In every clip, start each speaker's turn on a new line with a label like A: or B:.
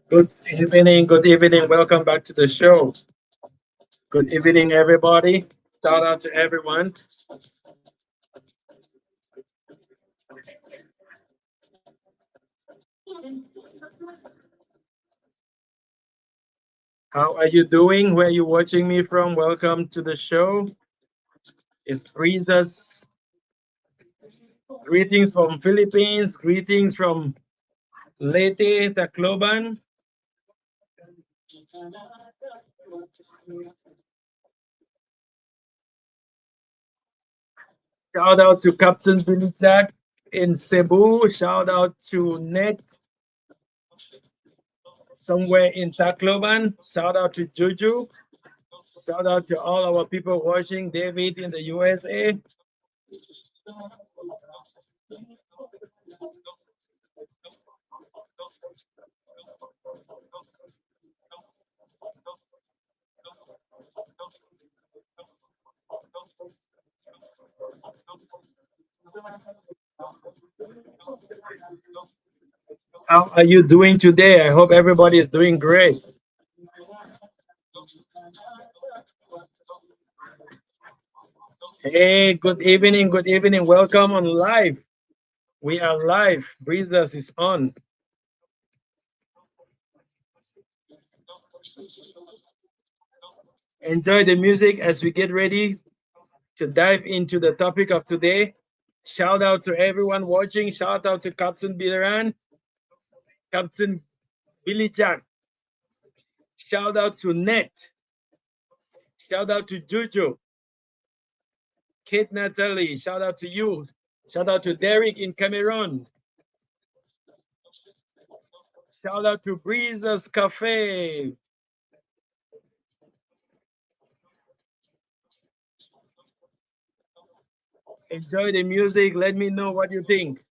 A: Good evening, good evening. Welcome back to the show. Good evening, everybody. Shout out to everyone. How are you doing? Where are you watching me from? Welcome to the show. It's Breezes. Greetings from Philippines. Greetings from Leyte, Tacloban. Shout out to Captain Billy Jack in Cebu. Shout out to Net somewhere in Tacloban. Shout out to Juju. Shout out to all our people watching. David in the USA. How are you doing today? I hope everybody is doing great. Hey, good evening, good evening. Welcome on live. We are live. Breezes is on. Enjoy the music as we get ready to dive into the topic of today. Shout out to everyone watching. Shout out to Captain Biran, Captain Billy Jack. Shout out to Net. Shout out to Juju. Kate Natalie. Shout out to you. Shout out to Derek in Cameroon. Shout out to Breezes Cafe. Enjoy the music. Let me know what you think.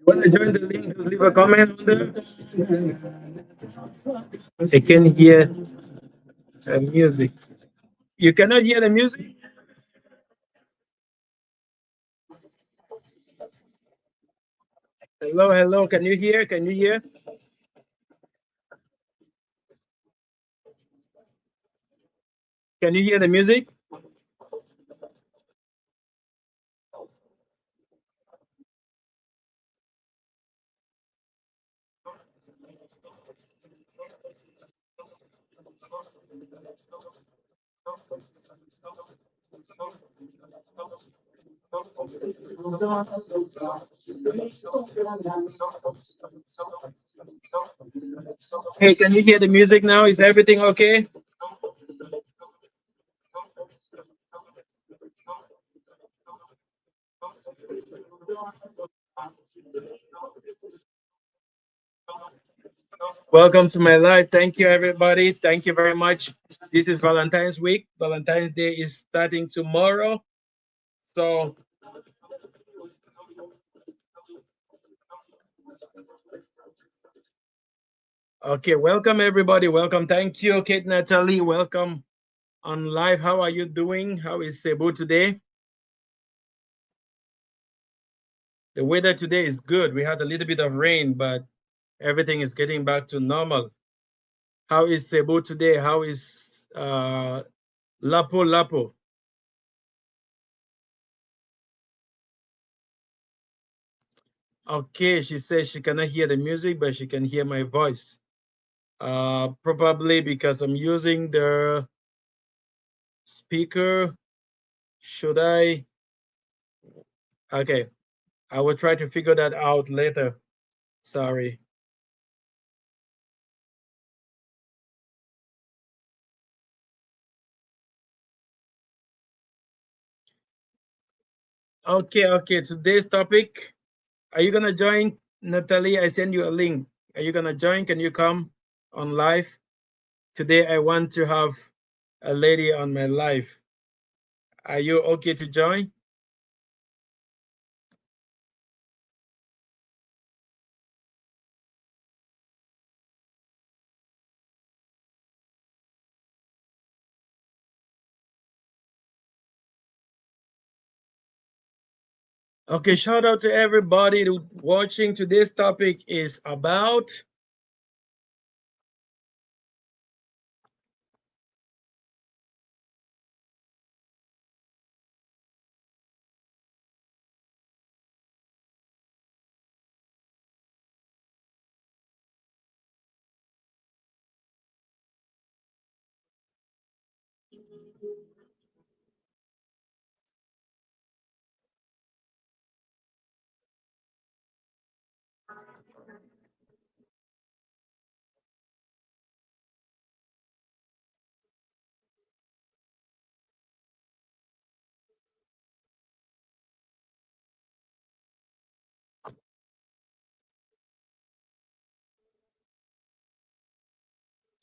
A: Want to join the link? Just leave a comment on there. I can hear the music. You cannot hear the music? Hello, hello. Can you hear? Can you hear? Can you hear the music? Hey, can you hear the music now? Is everything okay? Welcome to my live. Thank you, everybody. Thank you very much. This is Valentine's week. Valentine's Day is starting tomorrow. So Okay, welcome everybody. Welcome. Thank you, Kate Natalie. Welcome on live. How are you doing? How is Cebu today? The weather today is good. We had a little bit of rain, but everything is getting back to normal. How is Cebu today? How is Lapu Lapu? Okay, she says she cannot hear the music, but she can hear my voice. Probably because I'm using the speaker. Should I? Okay, I will try to figure that out later. Sorry. Okay. Today's topic. Are you gonna join, Natalie? I send you a link. Are you gonna join? Can you come on live? Today I want to have a lady on my live. Are you okay to join? Okay, shout out to everybody watching. Today's topic is about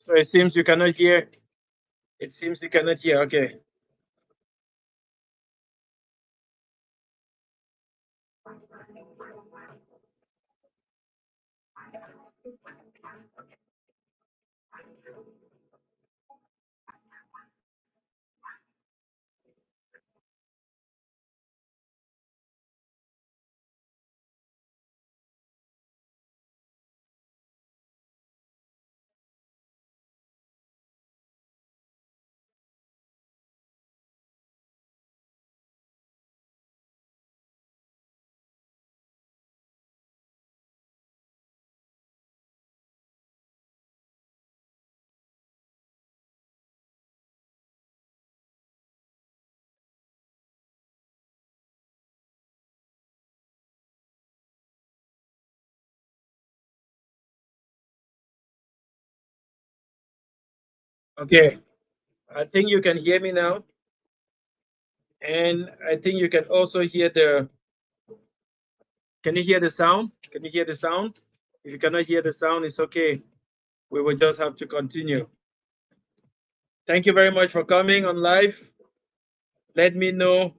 A: so it seems you cannot hear. It seems you cannot hear. Okay. Okay. I think you can hear me now. And I think you can also hear the, can you hear the sound? Can you hear the sound? If you cannot hear the sound, it's okay. We will just have to continue. Thank you very much for coming on live. Let me know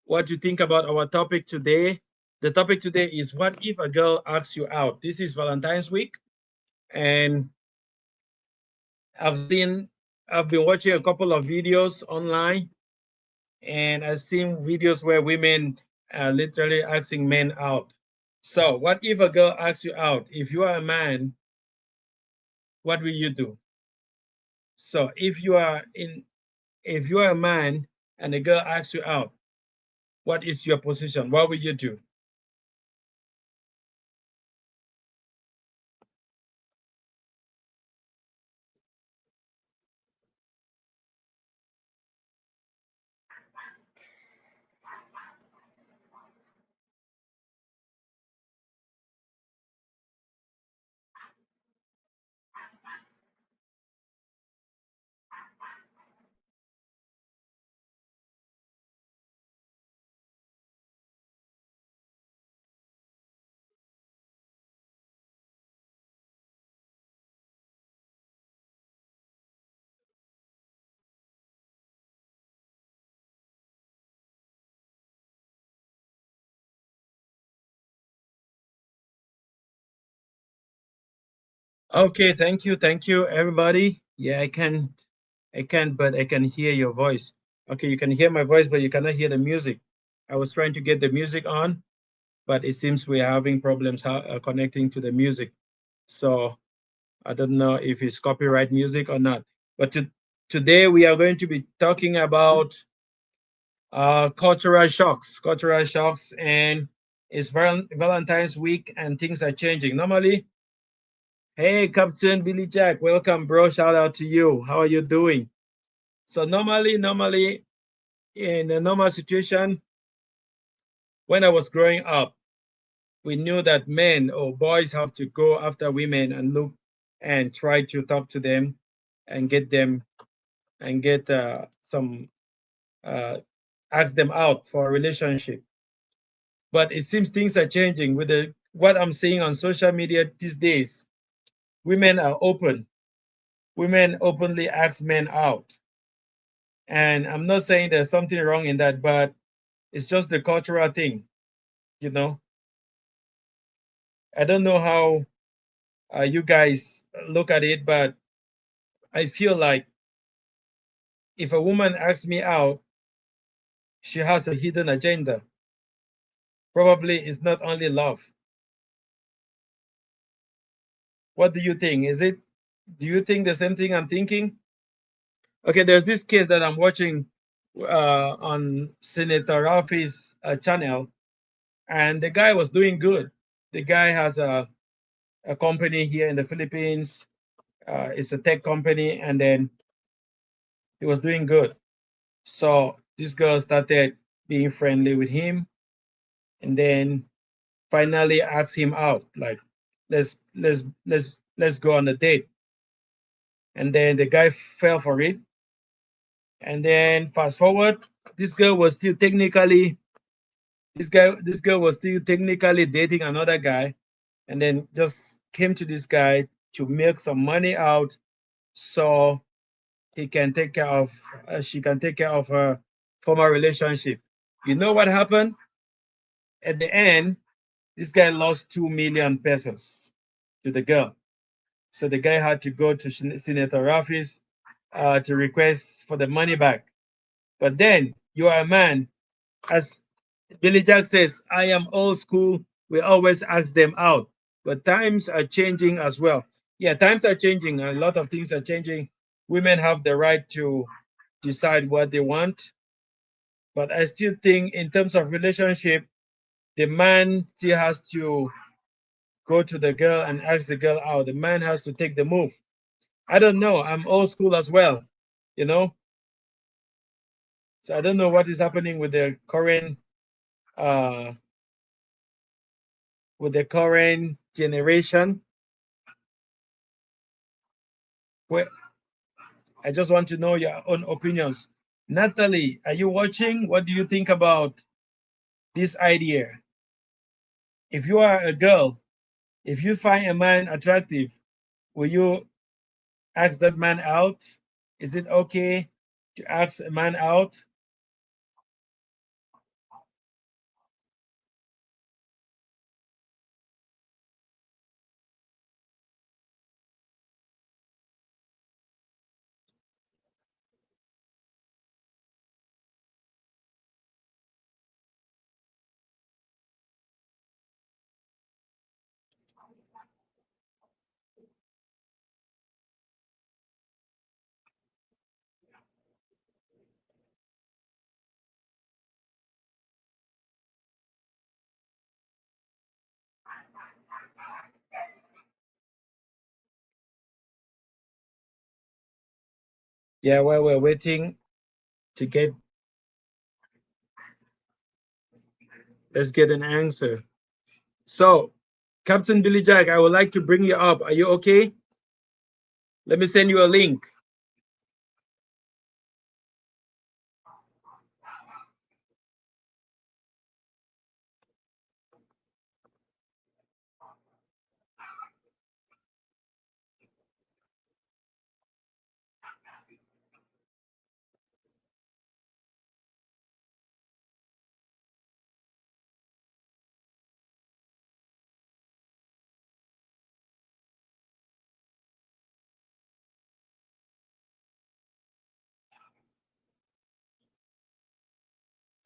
A: what you think about our topic today. The topic today is what if a girl asks you out? This is Valentine's week, and I've seen, I've been watching a couple of videos online, and I've seen videos where women are literally asking men out. So, what if a girl asks you out? If you are a man, what will you do? So, if you are a man and a girl asks you out, what is your position? What will you do? Okay, thank you, everybody. Yeah, but I can hear your voice. Okay, you can hear my voice, but you cannot hear the music. I was trying to get the music on, but it seems we're having problems connecting to the music. So I don't know if it's copyright music or not. But today we are going to be talking about cultural shocks, and it's Valentine's week, and things are changing. Normally, hey, Captain Billy Jack, welcome, bro. Shout out to you. How are you doing? So normally, in a normal situation, when I was growing up, we knew that men or boys have to go after women and look and try to talk to them and get them and get some uh, ask them out for a relationship. But it seems things are changing with the what I'm seeing on social media these days. Women are open. Women openly ask men out. And I'm not saying there's something wrong in that, but it's just the cultural thing, you know. I don't know how you guys look at it, but I feel like if a woman asks me out, she has a hidden agenda. Probably it's not only love. What do you think? Do you think the same thing I'm thinking? Okay, there's this case that I'm watching on Senator Rafi's channel, and the guy was doing good. The guy has a company here in the Philippines. It's a tech company, and then he was doing good. So this girl started being friendly with him, and then finally asked him out, like, let's go on a date. And then the guy fell for it. And then fast forward, this girl was still technically this girl was still technically dating another guy, and then just came to this guy to milk some money out so he can take care of she can take care of her former relationship. You know what happened? At the end, this guy lost 2 million pesos to the girl. So the guy had to go to Senator Rafi's to request for the money back. But then you are a man, as Billy Jack says, I am old school. We always ask them out. But times are changing as well. Yeah, times are changing. A lot of things are changing. Women have the right to decide what they want. But I still think, in terms of relationship, the man still has to go to the girl and ask the girl out. The man has to take the move. I don't know. I'm old school as well, you know. So I don't know what is happening uh with the current generation. Where I just want to know your own opinions. Natalie, are you watching? What do you think about this idea? If you are a girl, if you find a man attractive, will you ask that man out? Is it okay to ask a man out? Yeah, while we're waiting to get, let's get an answer. So, Captain Billy Jack, I would like to bring you up. Are you okay? Let me send you a link.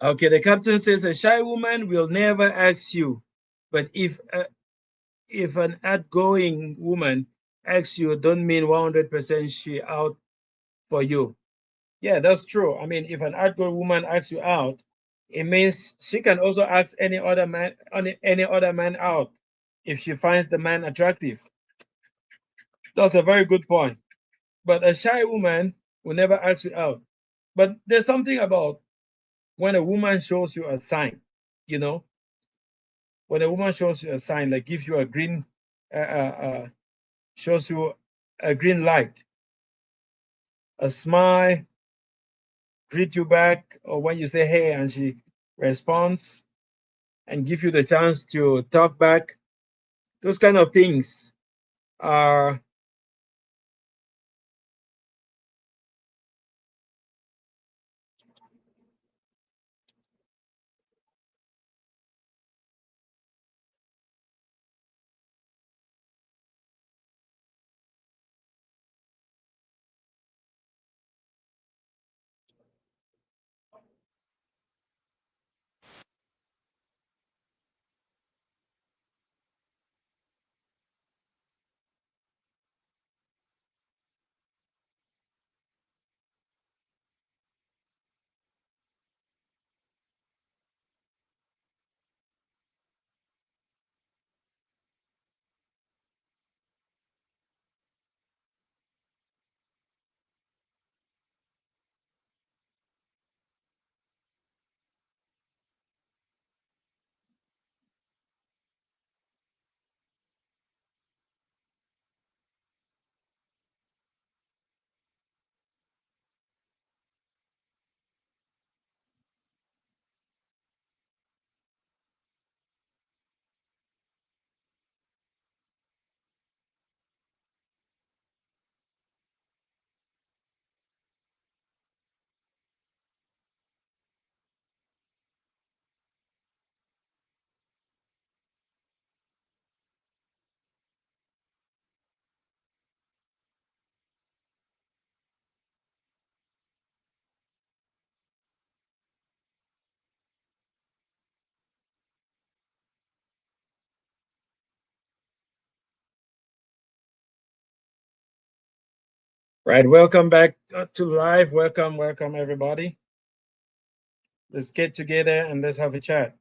A: Okay, the captain says a shy woman will never ask you, but if an outgoing woman asks you, don't mean 100% she out for you. Yeah, that's true. I mean, if an outgoing woman asks you out, it means she can also ask any other man out if she finds the man attractive. That's a very good point. But a shy woman will never ask you out. But there's something about when a woman shows you a sign, you know, when a woman shows you a sign, like gives you a green, uh, uh, uh, shows you a green light, a smile, greet you back, or when you say hey and she responds and give you the chance to talk back, those kind of things are right. Welcome back to live. Welcome everybody. Let's get together and let's have a chat.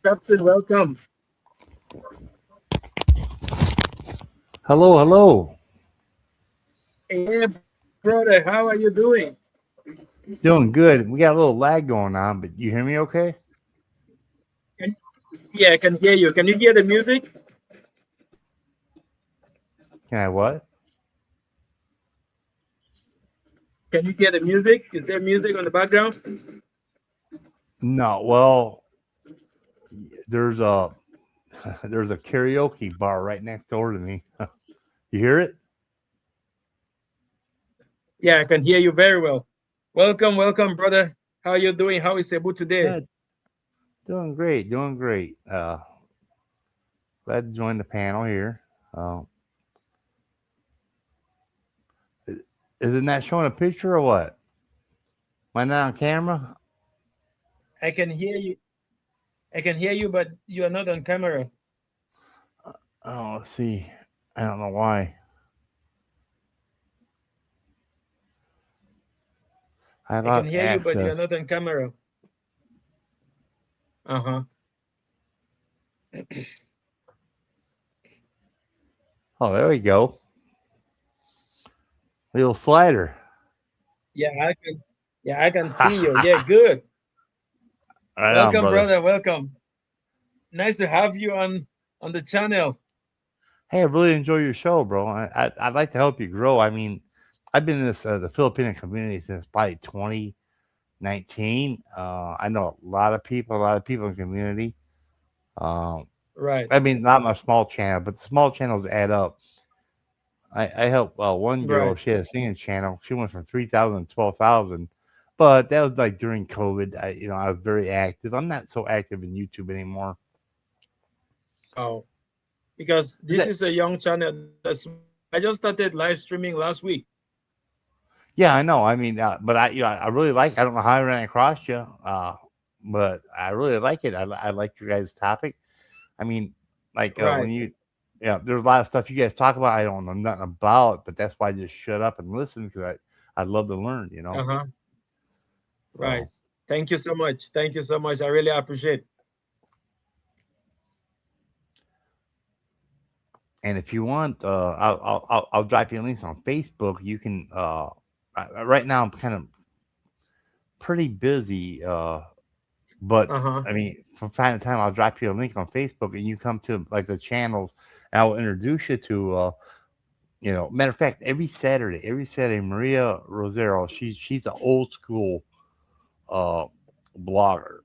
A: Captain, welcome.
B: Hello, hello.
A: Hey, brother, how are you doing?
B: Doing good. We got a little lag going on, but you hear me okay?
A: Can- Yeah, I can hear you. Can you hear the music?
B: Can I what?
A: Can you hear the music? Is there music on the background?
B: No. Well, there's a there's a karaoke bar right next door to me. You hear it?
A: Yeah, I can hear you very well. Welcome, welcome, brother. How are you doing? How is Cebu today?
B: Yeah, doing great. Doing great. Glad to join the panel here. Uh, isn't that showing a picture or what? Am I not on camera?
A: I can hear you. I can hear you, but you are not on camera.
B: Oh, let's see. I don't know why. I
A: I can
B: got
A: hear you, but you are
B: access.
A: not on camera. Uh-huh.
B: Oh, there we go. Little slider.
A: Yeah, I can. Yeah, I can see you. Yeah, good.
B: Right on,
A: Welcome,
B: brother.
A: brother. Welcome. Nice to have you on the channel.
B: Hey, I really enjoy your show, bro. I'd like to help you grow. I mean, I've been in this the Filipino community since probably 2019. I know a lot of people in the community. Um,
A: Right,
B: I mean, not my small channel, but the small channels add up. I helped one girl.
A: right.
B: She had a singing channel. She went from 3,000 to 12,000, but that was like during COVID. I was very active. I'm not so active in YouTube anymore.
A: Oh, because
B: Is
A: this
B: that
A: is a young channel. I just started live streaming last week.
B: Yeah, I know. I mean, but I really like. I don't know how I ran across you, but I really like it. I like your guys' topic. I mean, like when
A: Right.
B: there's a lot of stuff you guys talk about. I don't know nothing about, but that's why I just shut up and listen because I'd love to learn.
A: Uh-huh. Right.
B: So,
A: Thank you so much. Thank you so much. I really appreciate.
B: and if you want, I'll drop you links on Facebook. You can. Right now, I'm kind of pretty busy. But
A: Uh-huh.
B: I mean, from time to time, I'll drop you a link on Facebook, and you come to like the channels, and I'll introduce you to. Matter of fact, every Saturday, Maria Rosero, she's an old school uh blogger,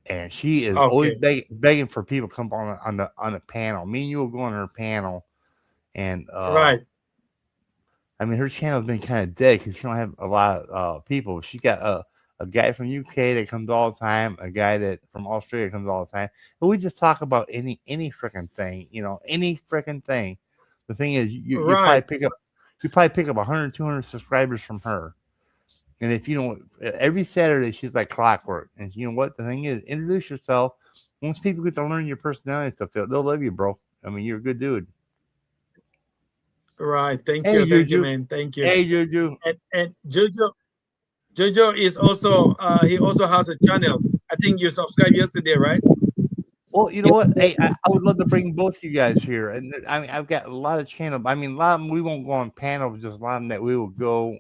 B: and she is always
A: Okay.
B: begging for people to come on the panel. Me and you will go on her panel, and
A: Right.
B: I mean, her channel's been kind of dead because she don't have a lot of people. She got a guy from UK that comes all the time, a guy that from Australia comes all the time. But we just talk about any freaking thing, any freaking thing. The thing is, you
A: Right.
B: probably pick up 100, 200 subscribers from her. And if you know, every Saturday she's like clockwork. And you know what? The thing is, introduce yourself. Once people get to learn your personality and stuff, they'll love you, bro. I mean, you're a good dude.
A: Right.
B: Hey,
A: Thank you,
B: Juju.
A: man. Thank you.
B: Hey, Juju.
A: And Jojo is also he also has a channel. I think you subscribed yesterday, right?
B: Well, you know what? Hey, I would love to bring both you guys here, and I mean, I've got a lot of channel. I mean, a lot of them we won't go on panels, just a lot of them that we will go.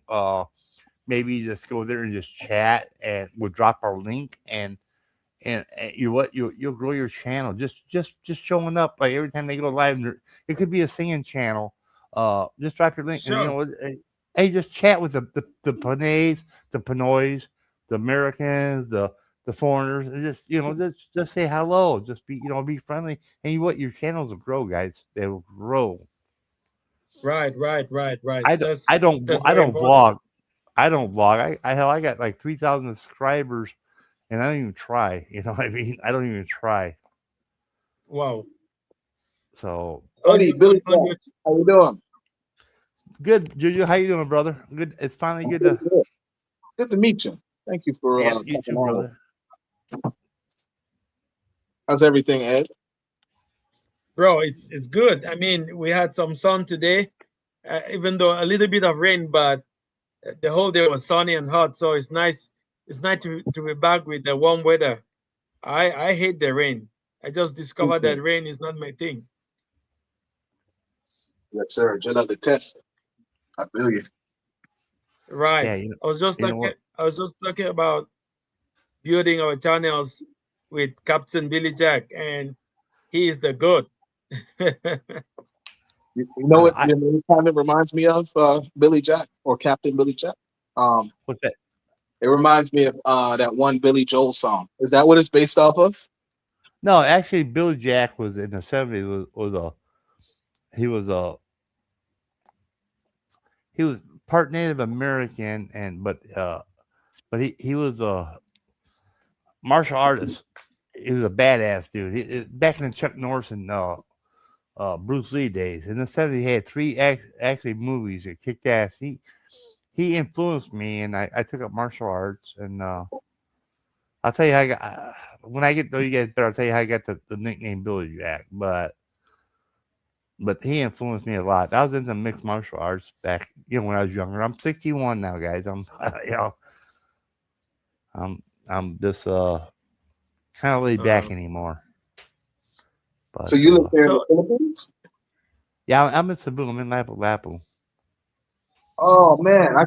B: Maybe just go there and just chat, and we'll drop our link, and you what you'll grow your channel just showing up like every time they go live. It could be a singing channel. Just drop your link, and
A: Sure.
B: hey, just chat with the Panays, the Pinoys, the Americans, the foreigners, and just just say hello. Just be friendly, and your channels will grow, guys. They will grow.
A: Right, right, right, right.
B: I don't I don't
A: That's
B: I
A: very
B: don't
A: important.
B: vlog. I don't vlog. I got like 3,000 subscribers, and I don't even try. You know what I mean? I don't even try.
A: Wow.
B: So
A: On
C: Howdy, Billy
A: on
C: Jack.
A: your
C: How you doing?
B: good, Juju. How you doing, brother? Good. It's finally good
C: Good,
B: to.
C: good. Good to meet you. Thank you for
B: Yeah, you
C: coming
B: too,
C: on.
B: brother.
C: How's everything, Ed?
A: bro, it's good. I mean, we had some sun today, even though a little bit of rain, but the whole day was sunny and hot. So it's nice. It's nice to be back with the warm weather. I hate the rain. I just discovered
C: Okay.
A: that rain is not my thing.
C: Yes, sir. Just another test. I feel you.
A: Right.
B: Yeah,
A: I was just
B: you know
A: talking.
B: what?
A: I was just talking about building our channels with Captain Billy Jack, and he is the goat.
C: You know what?
B: I
C: You know, it kind of reminds me of Billy Jack or Captain Billy Jack. Um,
B: what's that?
C: it reminds me of that one Billy Joel song. Is that what it's based off of?
B: No, actually, Billy Jack was in the 70s. He was a he was part Native American, but he was a martial artist. He was a badass dude. Back in the Chuck Norris and Bruce Lee days. In the 70s, he had three actually movies that kicked ass. He influenced me, and I took up martial arts. And I'll tell you how I got, when I get to know you guys better, I'll tell you how I got the nickname Billy Jack. But he influenced me a lot. I was into mixed martial arts back, when I was younger. I'm 61 now, guys. I'm, I'm just kind of laid back anymore. But
C: So you live there in the
A: So
C: Philippines?
B: yeah, I'm in Cebu. I'm in Lapu-Lapu.
C: Oh man, I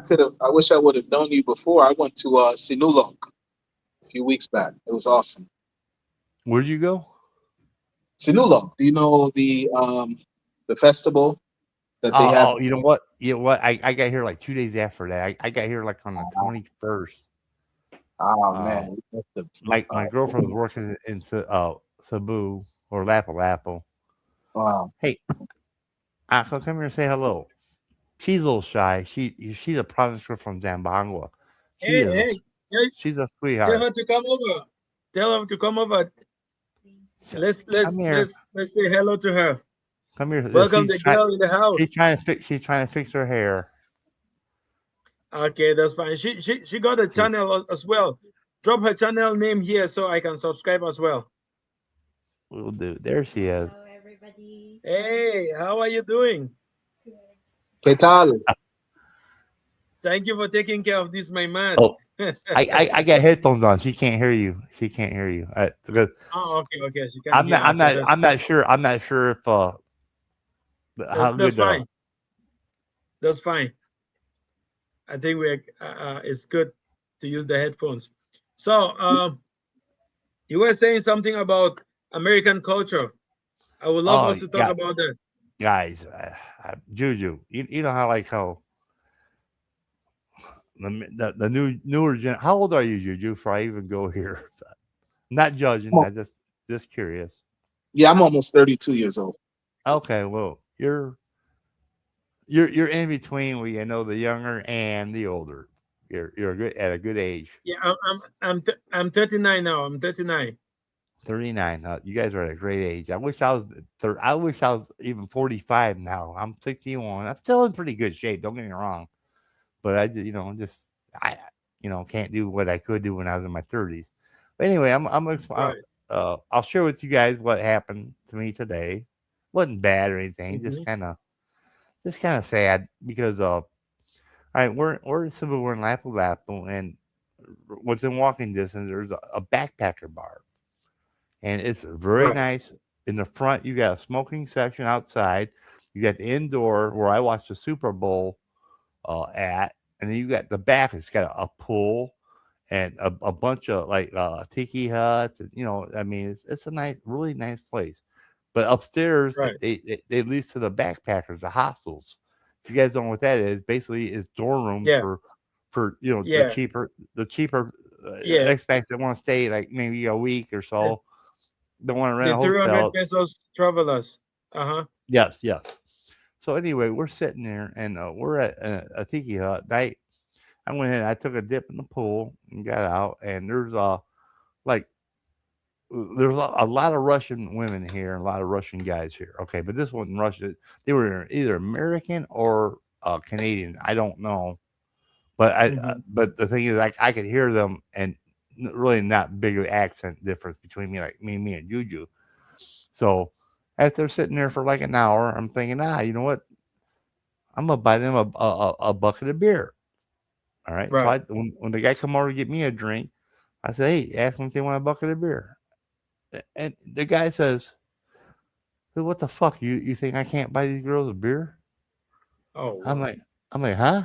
C: wish I would have known you before. I went to Sinulog a few weeks back. It was awesome.
B: Where'd you go?
C: Sinulog. Do you know the festival that they have?
B: Oh, you know what? You know what? I got here like 2 days after that. I got here like on the 21st.
C: Oh
B: Um,
C: man,
B: my girlfriend was working in Cebu or Lapu-Lapu.
C: wow.
B: Hey, Akko, come here and say hello. She's a little shy. She's a province girl from Zamboanga.
A: hey, hey,
B: She's a
A: tell
B: sweetheart.
A: her to come over. Tell her to come over. Let's
B: Come here.
A: let's say hello to her.
B: Come here.
A: Welcome the girl in the house.
B: She's trying to fix her hair.
A: Okay, that's fine. She got a channel as well. Drop her channel name here so I can subscribe as well.
B: We'll do. There she is.
D: Hello, everybody.
A: Hey, how are you doing?
C: ¿Qué tal?
A: Thank you for taking care of this, my man.
B: Oh, I got headphones on. She can't hear you. She can't hear you. Because
A: Oh, okay. She can hear. Okay,
B: I'm not sure. I'm not sure if how
A: that's
B: good.
A: fine. That's fine. I think it's good to use the headphones. So, you were saying something about American culture. I would love us to talk about that.
B: Guys, Juju, you know how the newer gen. How old are you, Juju? Before I even go here, not judging. I just curious.
C: Yeah, I'm almost 32 years old.
B: Okay, well, you're in between where you know the younger and the older. You're good at a good age.
A: Yeah, I'm 39 now. I'm 39.
B: 39. You guys are at a great age. I wish I was even 45 now. I'm 61. I'm still in pretty good shape. Don't get me wrong, but I can't do what I could do when I was in my 30s. But anyway, I'll share with you guys what happened to me today. Wasn't bad or anything. Just kind of sad because all right, we're in Cebu, we're in Lapu-Lapu, and within walking distance, there's a backpacker bar. And it's very nice. In the front, you got a smoking section outside. You got the indoor where I watched the Super Bowl at. And then you got the back. It's got a pool and a bunch of tiki huts. And, I mean, it's a really nice place. But upstairs, they lease to the backpackers, the hostels. If you guys don't know what that is, basically it's dorm rooms for the cheaper expats that want to stay like maybe a week or so. Don't want to rent a hotel.
A: 300 pesos travelers.
B: Yes. So anyway, we're sitting there and we're at a tiki hut. I went in. I took a dip in the pool and got out. And there's a lot of Russian women here and a lot of Russian guys here. Okay, but this wasn't Russian. They were either American or Canadian. I don't know. But but the thing is, I could hear them and really not big of accent difference between me and Juju. So after sitting there for like an hour, I'm thinking, you know what? I'm gonna buy them a bucket of beer. All right. So when the guy come over to get me a drink, I said, hey, ask them if they want a bucket of beer. And the guy says, what the fuck? You think I can't buy these girls a beer?
A: Oh,
B: I'm like, huh?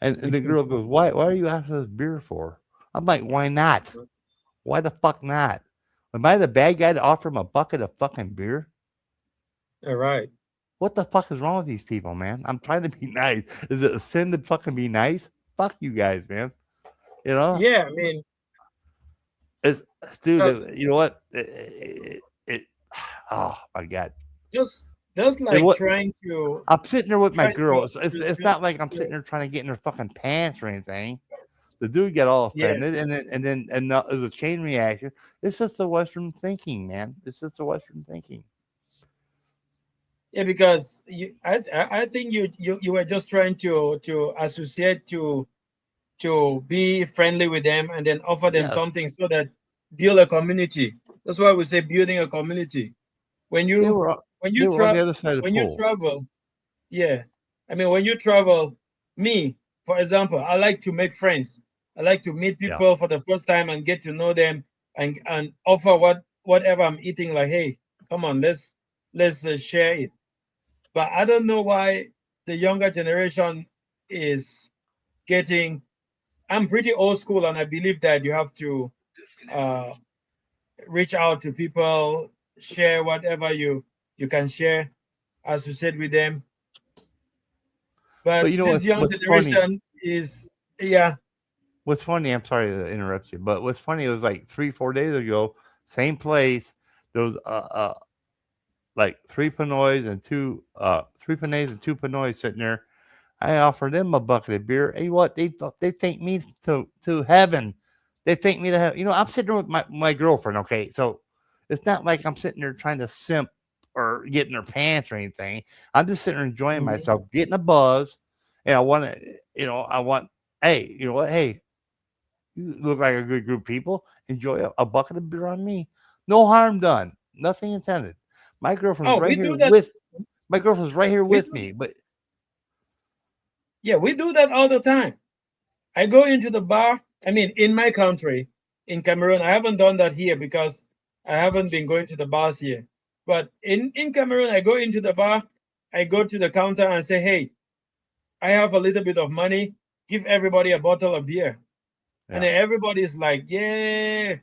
B: And the girl goes, why are you asking us beer for? I'm like, why not? Why the fuck not? Am I the bad guy to offer him a bucket of fucking beer?
A: All right.
B: What the fuck is wrong with these people, man? I'm trying to be nice. Is it a sin to fucking be nice? Fuck you guys, man. You know?
A: Yeah, I mean,
B: It's, dude,
A: that's
B: you know what? Oh my god.
A: just just
B: And
A: like
B: what
A: trying to
B: I'm sitting there with my
A: try
B: girl.
A: to,
B: It's not like I'm sitting there trying to get in her fucking pants or anything. The dude got all
A: yeah.
B: offended, and there's a chain reaction. It's just a Western thinking, man. It's just a Western thinking.
A: Yeah, because I think you were just trying to associate to be friendly with them and then offer them
B: Yes,
A: something so that build a community. That's why we say building a community. When
B: they
A: you
B: were o-
A: when
B: they
A: you
B: were on the
A: tra-
B: other side of the
A: when you
B: pole.
A: travel, yeah. I mean, when you travel, me, for example, I like to make friends. I like to meet
B: Yeah,
A: people for the first time and get to know them and offer whatever I'm eating. Like, hey, come on, let's share it. But I don't know why the younger generation is getting. I'm pretty old school, and I believe that you have to uh, reach out to people, share whatever you can share, associate with them.
B: but
A: But
B: you know
A: this young
B: what's funny?
A: generation is, yeah.
B: What's funny? I'm sorry to interrupt you, but what's funny? It was like 3 4 days ago, same place. There was like three Pinoys and two Pinoys sitting there. I offered them a bucket of beer. And you know what? They think me to heaven. They think me to heaven. You know, I'm sitting there with my girlfriend. Okay, so it's not like I'm sitting there trying to simp or get in her pants or anything. I'm just sitting there enjoying
A: Mhm.
B: myself, getting a buzz, and I want to. I want. Hey, you know what? Hey, you look like a good group of people. Enjoy a bucket of beer on me. No harm done. Nothing intended. My girlfriend's
A: Oh,
B: right
A: we
B: here
A: do that.
B: with my girlfriend's right here
A: We
B: with
A: do,
B: me. But
A: yeah, we do that all the time. I go into the bar. I mean, in my country, in Cameroon, I haven't done that here because I haven't been going to the bars here. But in Cameroon, I go into the bar, I go to the counter and say, hey, I have a little bit of money. Give everybody a bottle of beer. And
B: yeah,
A: then everybody's like, yeah,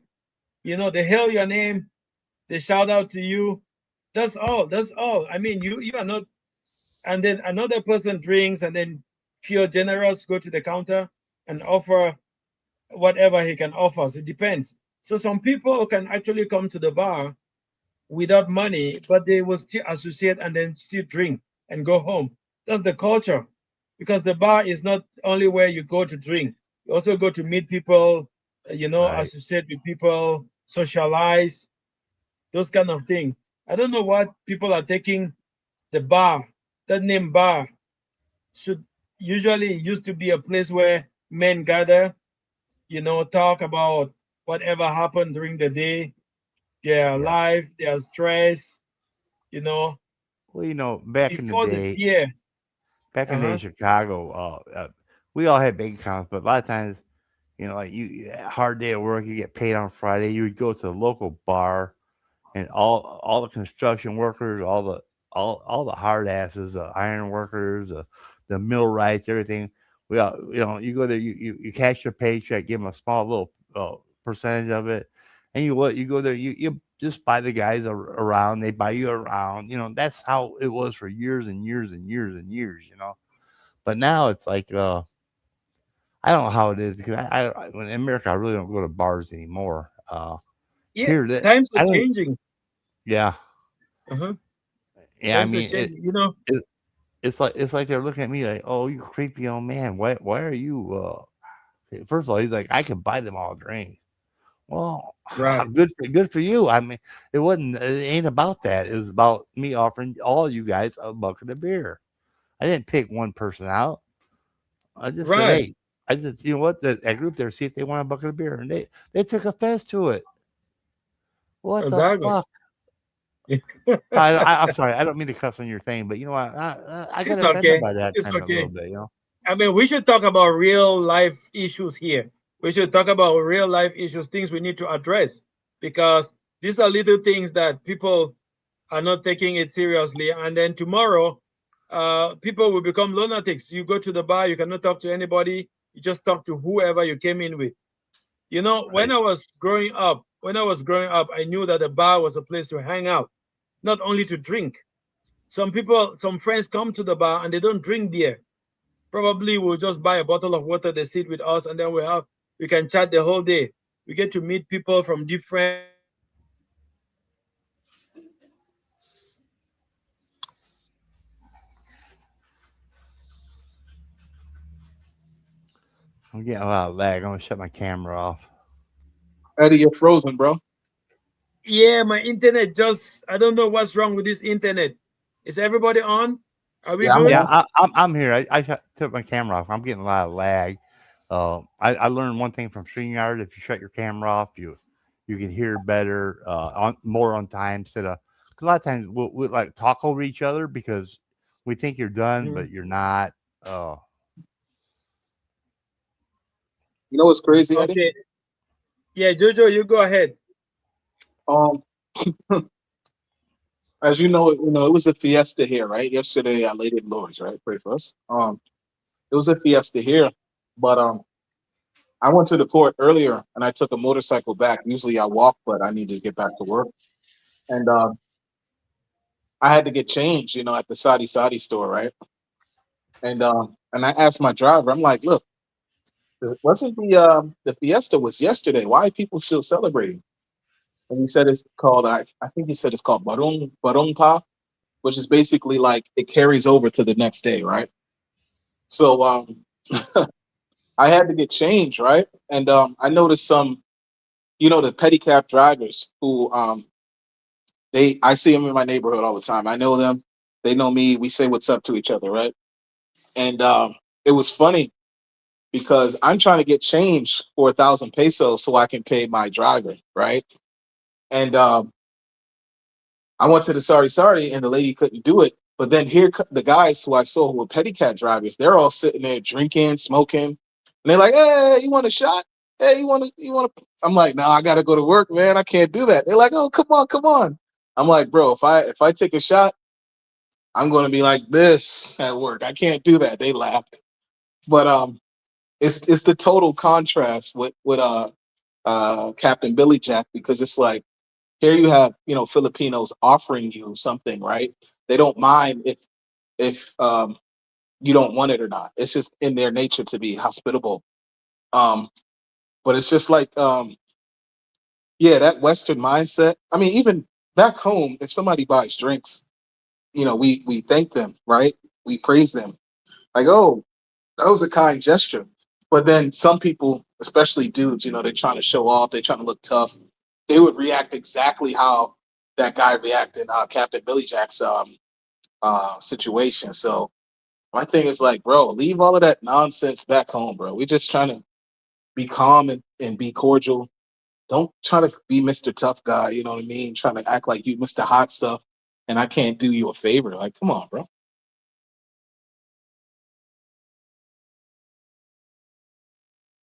A: they hail your name, they shout out to you. That's all. That's all. I mean, you are not. And then another person drinks, and then pure generous go to the counter and offer whatever he can offer. So it depends. So some people can actually come to the bar without money, but they will still associate and then still drink and go home. That's the culture, because the bar is not only where you go to drink. You also go to meet people,
B: right.
A: associate with people, socialize, those kind of things. I don't know what people are taking the bar. That name bar should usually used to be a place where men gather, talk about whatever happened during the day, their
B: Yeah.
A: life, their stress, you know,
B: Well,
A: before the beer.
B: back in the day in
A: Uh-huh.
B: Chicago, we all had bank accounts, but a lot of times, like hard day at work, you get paid on Friday. You would go to the local bar, and all the construction workers, all the hard asses, the iron workers, the millwrights, everything. We all, you go there, you cash your paycheck, give them a small little percentage of it, and you go there, you just buy the guys around, they buy you around. That's how it was for years and years and years and years. But now it's like I don't know how it is because in America I really don't go to bars anymore.
A: Yeah,
B: Here that
A: times are
B: I don't.
A: changing.
B: Yeah,
A: Uh-huh.
B: yeah. I
A: Times are
B: mean it.
A: changing. You know,
B: it it's like they're looking at me like, oh, you creepy old man. Why are you? First of all, he's like, I can buy them all a drink. Well,
A: right.
B: good for you. I mean, it ain't about that. It was about me offering all you guys a bucket of beer. I didn't pick one person out. I just said,
A: Right.
B: hey, I just, you know what, that group there, see if they want a bucket of beer, and they took offense to it. What the
A: Exactly.
B: fuck? I'm sorry, I don't mean to cuss on your thing, but I got
A: It's
B: offended
A: okay.
B: by that
A: It's
B: kind of a little
A: okay.
B: bit.
A: I mean, we should talk about real life issues here. We should talk about real life issues, things we need to address, because these are little things that people are not taking it seriously. And then tomorrow, people will become lunatics. You go to the bar, you cannot talk to anybody. You just talk to whoever you came in with. You know, when
B: Right.
A: I was growing up, I knew that a bar was a place to hang out, not only to drink. Some friends come to the bar and they don't drink beer. Probably we'll just buy a bottle of water, they sit with us, and then we can chat the whole day. We get to meet people from different
B: I'm getting a lot of lag. I'm gonna shut my camera off.
C: Eddie, you're frozen, bro.
A: Yeah, my internet just, I don't know what's wrong with this internet. Is everybody on? Are we
C: Yeah, I'm
A: good?
B: Yeah,
C: on.
B: I'm here. I took my camera off. I'm getting a lot of lag. I learned one thing from StreamYard: if you shut your camera off, you can hear better, on more on time instead of. 'Cause a lot of times we'll like talk over each other because we think you're done,
A: Mhm.
B: but you're not. Uh,
C: You know what's crazy, Eddie?
A: Okay. Yeah, Jojo, you go ahead.
C: Um, as you know, it was a fiesta here, right? Yesterday, I laid in Lord's, right? Pray for us. It was a fiesta here, but I went to the port earlier and I took a motorcycle back. Usually I walk, but I need to get back to work, and I had to get changed, at the Sadi store, right? And I asked my driver, I'm like, look, wasn't the fiesta was yesterday? Why are people still celebrating? And he said it's called I think he said it's called Barong Pa, which is basically like it carries over to the next day, right? So I had to get changed, right? And I noticed some, the pedicab drivers who I see them in my neighborhood all the time. I know them, they know me. We say what's up to each other, right? And it was funny because I'm trying to get change for 1,000 pesos so I can pay my driver, right? And I went to the sorry, and the lady couldn't do it. But then the guys who I saw who were pedicab drivers, they're all sitting there drinking, smoking, and they're like, "Hey, you want a shot? Hey, you want to?" I'm like, "No, I got to go to work, man. I can't do that." They're like, "Oh, come on, come on." I'm like, "Bro, if I take a shot, I'm going to be like this at work. I can't do that." They laughed, but it's the total contrast with Captain Billy Jack, because it's like here you have Filipinos offering you something, right? They don't mind if you don't want it or not. It's just in their nature to be hospitable. Um, but it's just like yeah, that Western mindset. I mean, even back home, if somebody buys drinks, we thank them, right? We praise them, like, oh, that was a kind gesture. But then some people, especially dudes, they're trying to show off, they're trying to look tough. They would react exactly how that guy reacted in Captain Billy Jack's situation. So my thing is like, bro, leave all of that nonsense back home, bro. We're just trying to be calm and be cordial. Don't try to be Mr. Tough Guy, you know what I mean? Trying to act like you Mr. Hot Stuff and I can't do you a favor. Like, come on, bro.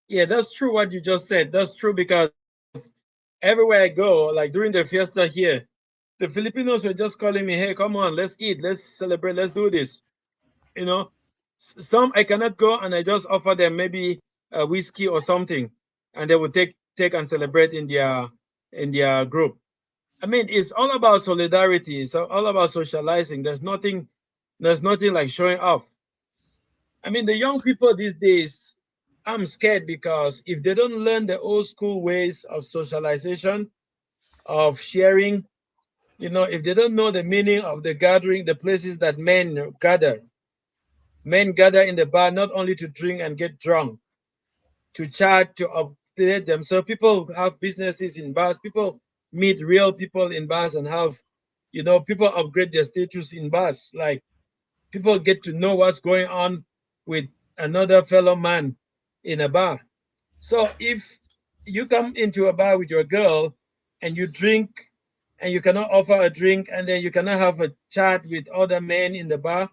A: Yeah, that's true what you just said. That's true because everywhere I go, like during the fiesta here, the Filipinos were just calling me, hey, come on, let's eat, let's celebrate, let's do this. You know, some I cannot go and I just offer them maybe a whiskey or something, and they will take and celebrate in their group. I mean, it's all about solidarity. It's all about socializing. There's nothing like showing off. I mean, the young people these days, I'm scared because if they don't learn the old school ways of socialization, of sharing, if they don't know the meaning of the gathering, the places that men gather in the bar not only to drink and get drunk, to chat, to update them. So people have businesses in bars. People meet real people in bars and people upgrade their status in bars. Like people get to know what's going on with another fellow man in a bar. So if you come into a bar with your girl and you drink and you cannot offer a drink and then you cannot have a chat with other men in the bar,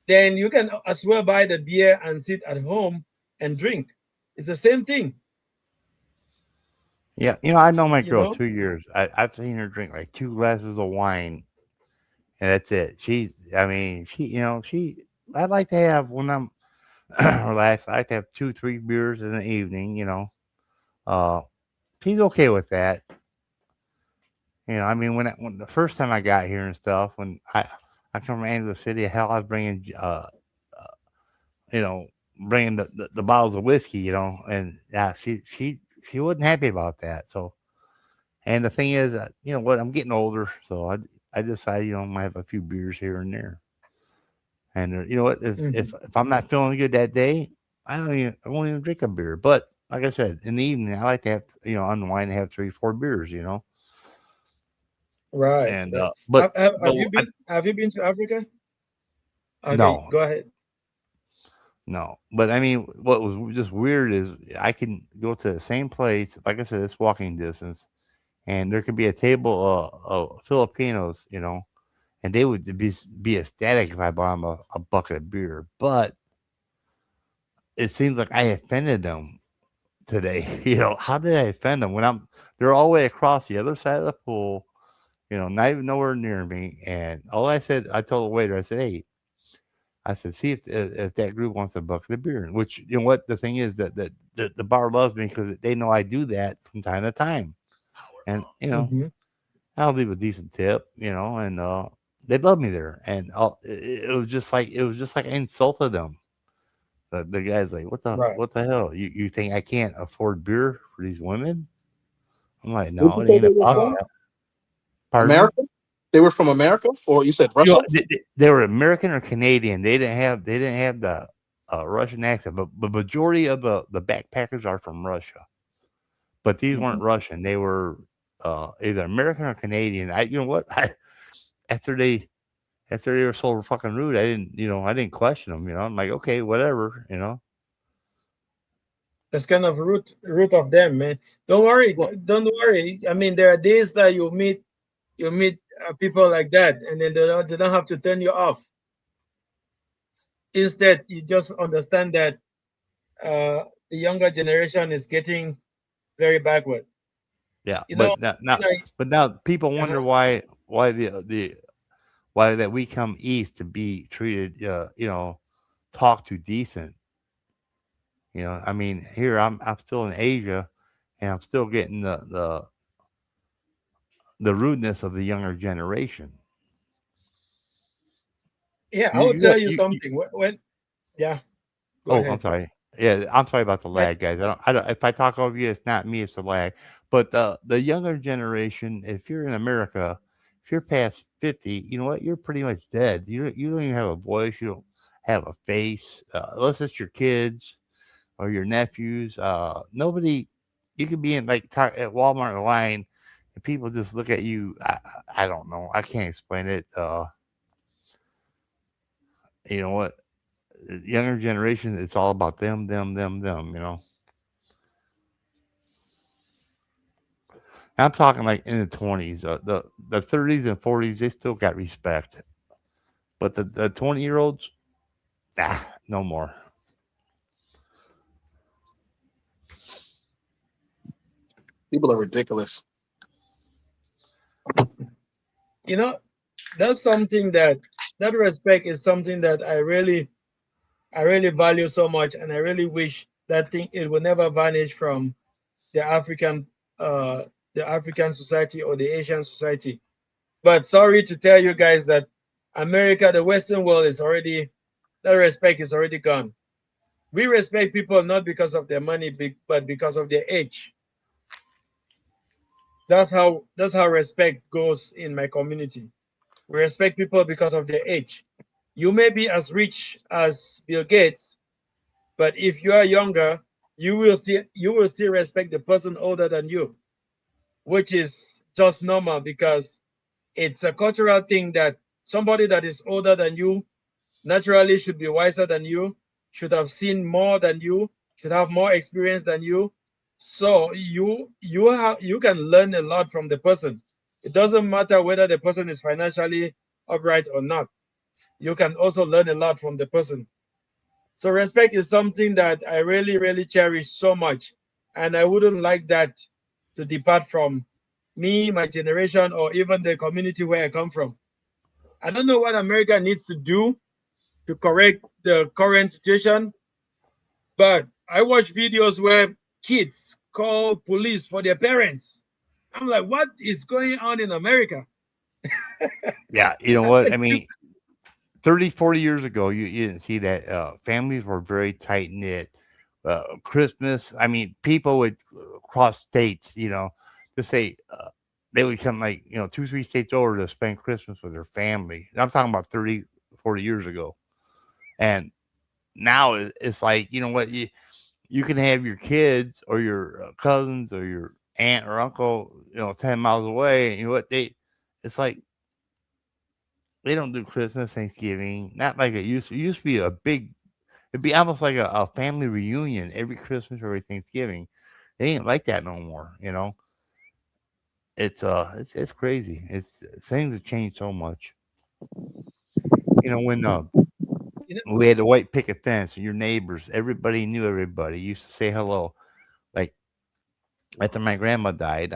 A: then you can as well buy the beer and sit at home and drink. It's the same thing,
B: yeah, I know my
A: you
B: girl
A: know?
B: 2 years. I've seen her drink like 2 glasses of wine and that's it. I mean, I'd like to have when I'm relaxed. I like to have 2, 3 beers in the evening. Uh, she's okay with that. I mean, when the first time I got here and stuff, when I come from Angelo City, hell, I was bringing you know, bringing the bottles of whiskey, and yeah, she wasn't happy about that. So, and the thing is, you know what, I'm getting older, so I decided, I might have a few beers here and there. And you know what, if I'm not feeling good that day, I won't even drink a beer. But like I said, in the evening, I like to have unwind and have 3, 4 beers.
A: Right.
B: And
A: Right.
B: but
A: Have you been? Have you been to Africa? Okay,
B: no,
A: go ahead.
B: no. But I mean, what was just weird is I can go to the same place, like I said, it's walking distance, and there could be a table of Filipinos, and they would be ecstatic if I bought them a bucket of beer. But it seems like I offended them today. How did I offend them when they're all the way across the other side of the pool, not even nowhere near me. And all I told the waiter, I said, hey, I said, see if that group wants a bucket of beer. Which, you know what, the thing is that the bar loves me because they know I do that from time to time. And,
A: Hmm.
B: I'll leave a decent tip, and they love me there. And it was just like I insulted them. The guy's like,
A: Right.
B: what the hell? You think I can't afford beer for these women? I'm like,
C: Where'd
B: no,
C: you
B: it
C: say
B: ain't
C: they were
B: about
C: from?
B: that. Pardon me?
C: America? They were from America, or you said Russia?
B: They were American or Canadian. They didn't have the Russian accent, but the majority of the backpackers are from Russia. But these weren't
C: Mhm.
B: Russian. They were either American or Canadian. You know what? After they after they were so fucking rude, I didn't question them. I'm like, okay, whatever.
A: That's kind of root of them, man. Don't worry.
C: Well,
A: Don't worry. I mean, there are days that you meet people like that, and then they don't have to turn you off. Instead, you just understand that the younger generation is getting very backward.
B: Yeah,
A: You know,
B: but now,
A: you
B: now
A: know.
B: but now people
A: Uh-huh.
B: wonder why that we come east to be treated, talked to decent. I mean, here I'm still in Asia, and I'm still getting the rudeness of the younger generation.
A: Yeah, I
B: You
A: will
B: you got
A: tell you
B: you
A: something. When yeah, go
B: Oh, I'm
A: ahead.
B: sorry. Yeah, I'm sorry about the
A: When
B: lag, guys. I don't. If I talk over you, it's not me. It's the lag. But the younger generation, if you're in America, if you're past 50, you know what? You're pretty much dead. You don't even have a voice. You don't have a face. Unless it's your kids or your nephews. Nobody. You could be in at Walmart line, and people just look at you. I don't know. I can't explain it. You know what? Younger generation, it's all about them, them, them, them. I'm talking like in the 20s, the 30s and 40s, they still got respect, but the 20-year-olds, no more.
C: people are ridiculous.
A: you know, that's something that respect is something that I really value so much, and I really wish that thing it will never vanish from the African uh the African society or the Asian society. But sorry to tell you guys that America, the Western world, is already that respect is already gone. We respect people not because of their money, but because of their age. That's how respect goes in my community. We respect people because of their age. You may be as rich as Bill Gates, but if you are younger, you will still respect the person older than you, which is just normal because it's a cultural thing that somebody that is older than you naturally should be wiser than you, should have seen more than you, should have more experience than you. So you can learn a lot from the person. It doesn't matter whether the person is financially upright or not. You can also learn a lot from the person. So respect is something that I really, really cherish so much. And I wouldn't like that to depart from me, my generation, or even the community where I come from. I don't know what America needs to do to correct the current situation, but I watch videos where kids call police for their parents. I'm like, what is going on in America?
B: Yeah, you know
A: I'm
B: what?
A: like,
B: I mean, 30, 40 years ago, you didn't see that. Families were very tight knit. Christmas, I mean, people would cross states, to say they would come like, 2, 3 states over to spend Christmas with their family. I'm talking about 30, 40 years ago. And now it's like, you know what? You can have your kids or your cousins or your aunt or uncle, 10 miles away. And you know what? It's like, they don't do Christmas, Thanksgiving, not like it used to. It used to be it'd be almost like a family reunion every Christmas or every Thanksgiving. They ain't like that no more. It's crazy. Things have changed so much. When
A: you know,
B: we had the white picket fence and your neighbors, everybody knew everybody. You used to say hello. Like after my grandma died,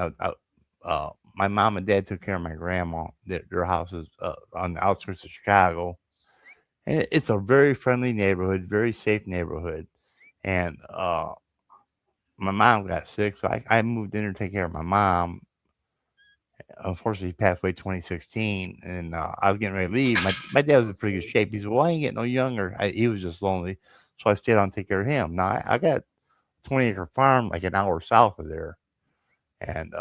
B: my mom and dad took care of my grandma. Their house is on the outskirts of Chicago. And it's a very friendly neighborhood, very safe neighborhood. And my mom got sick, so I moved in there to take care of my mom. Unfortunately, he passed away 2016, and I was getting ready to leave. My dad was in pretty good shape. He said, "Well, I ain't getting no younger." He was just lonely, so I stayed on to take care of him. Now I got a 20-acre farm like an hour south of there, and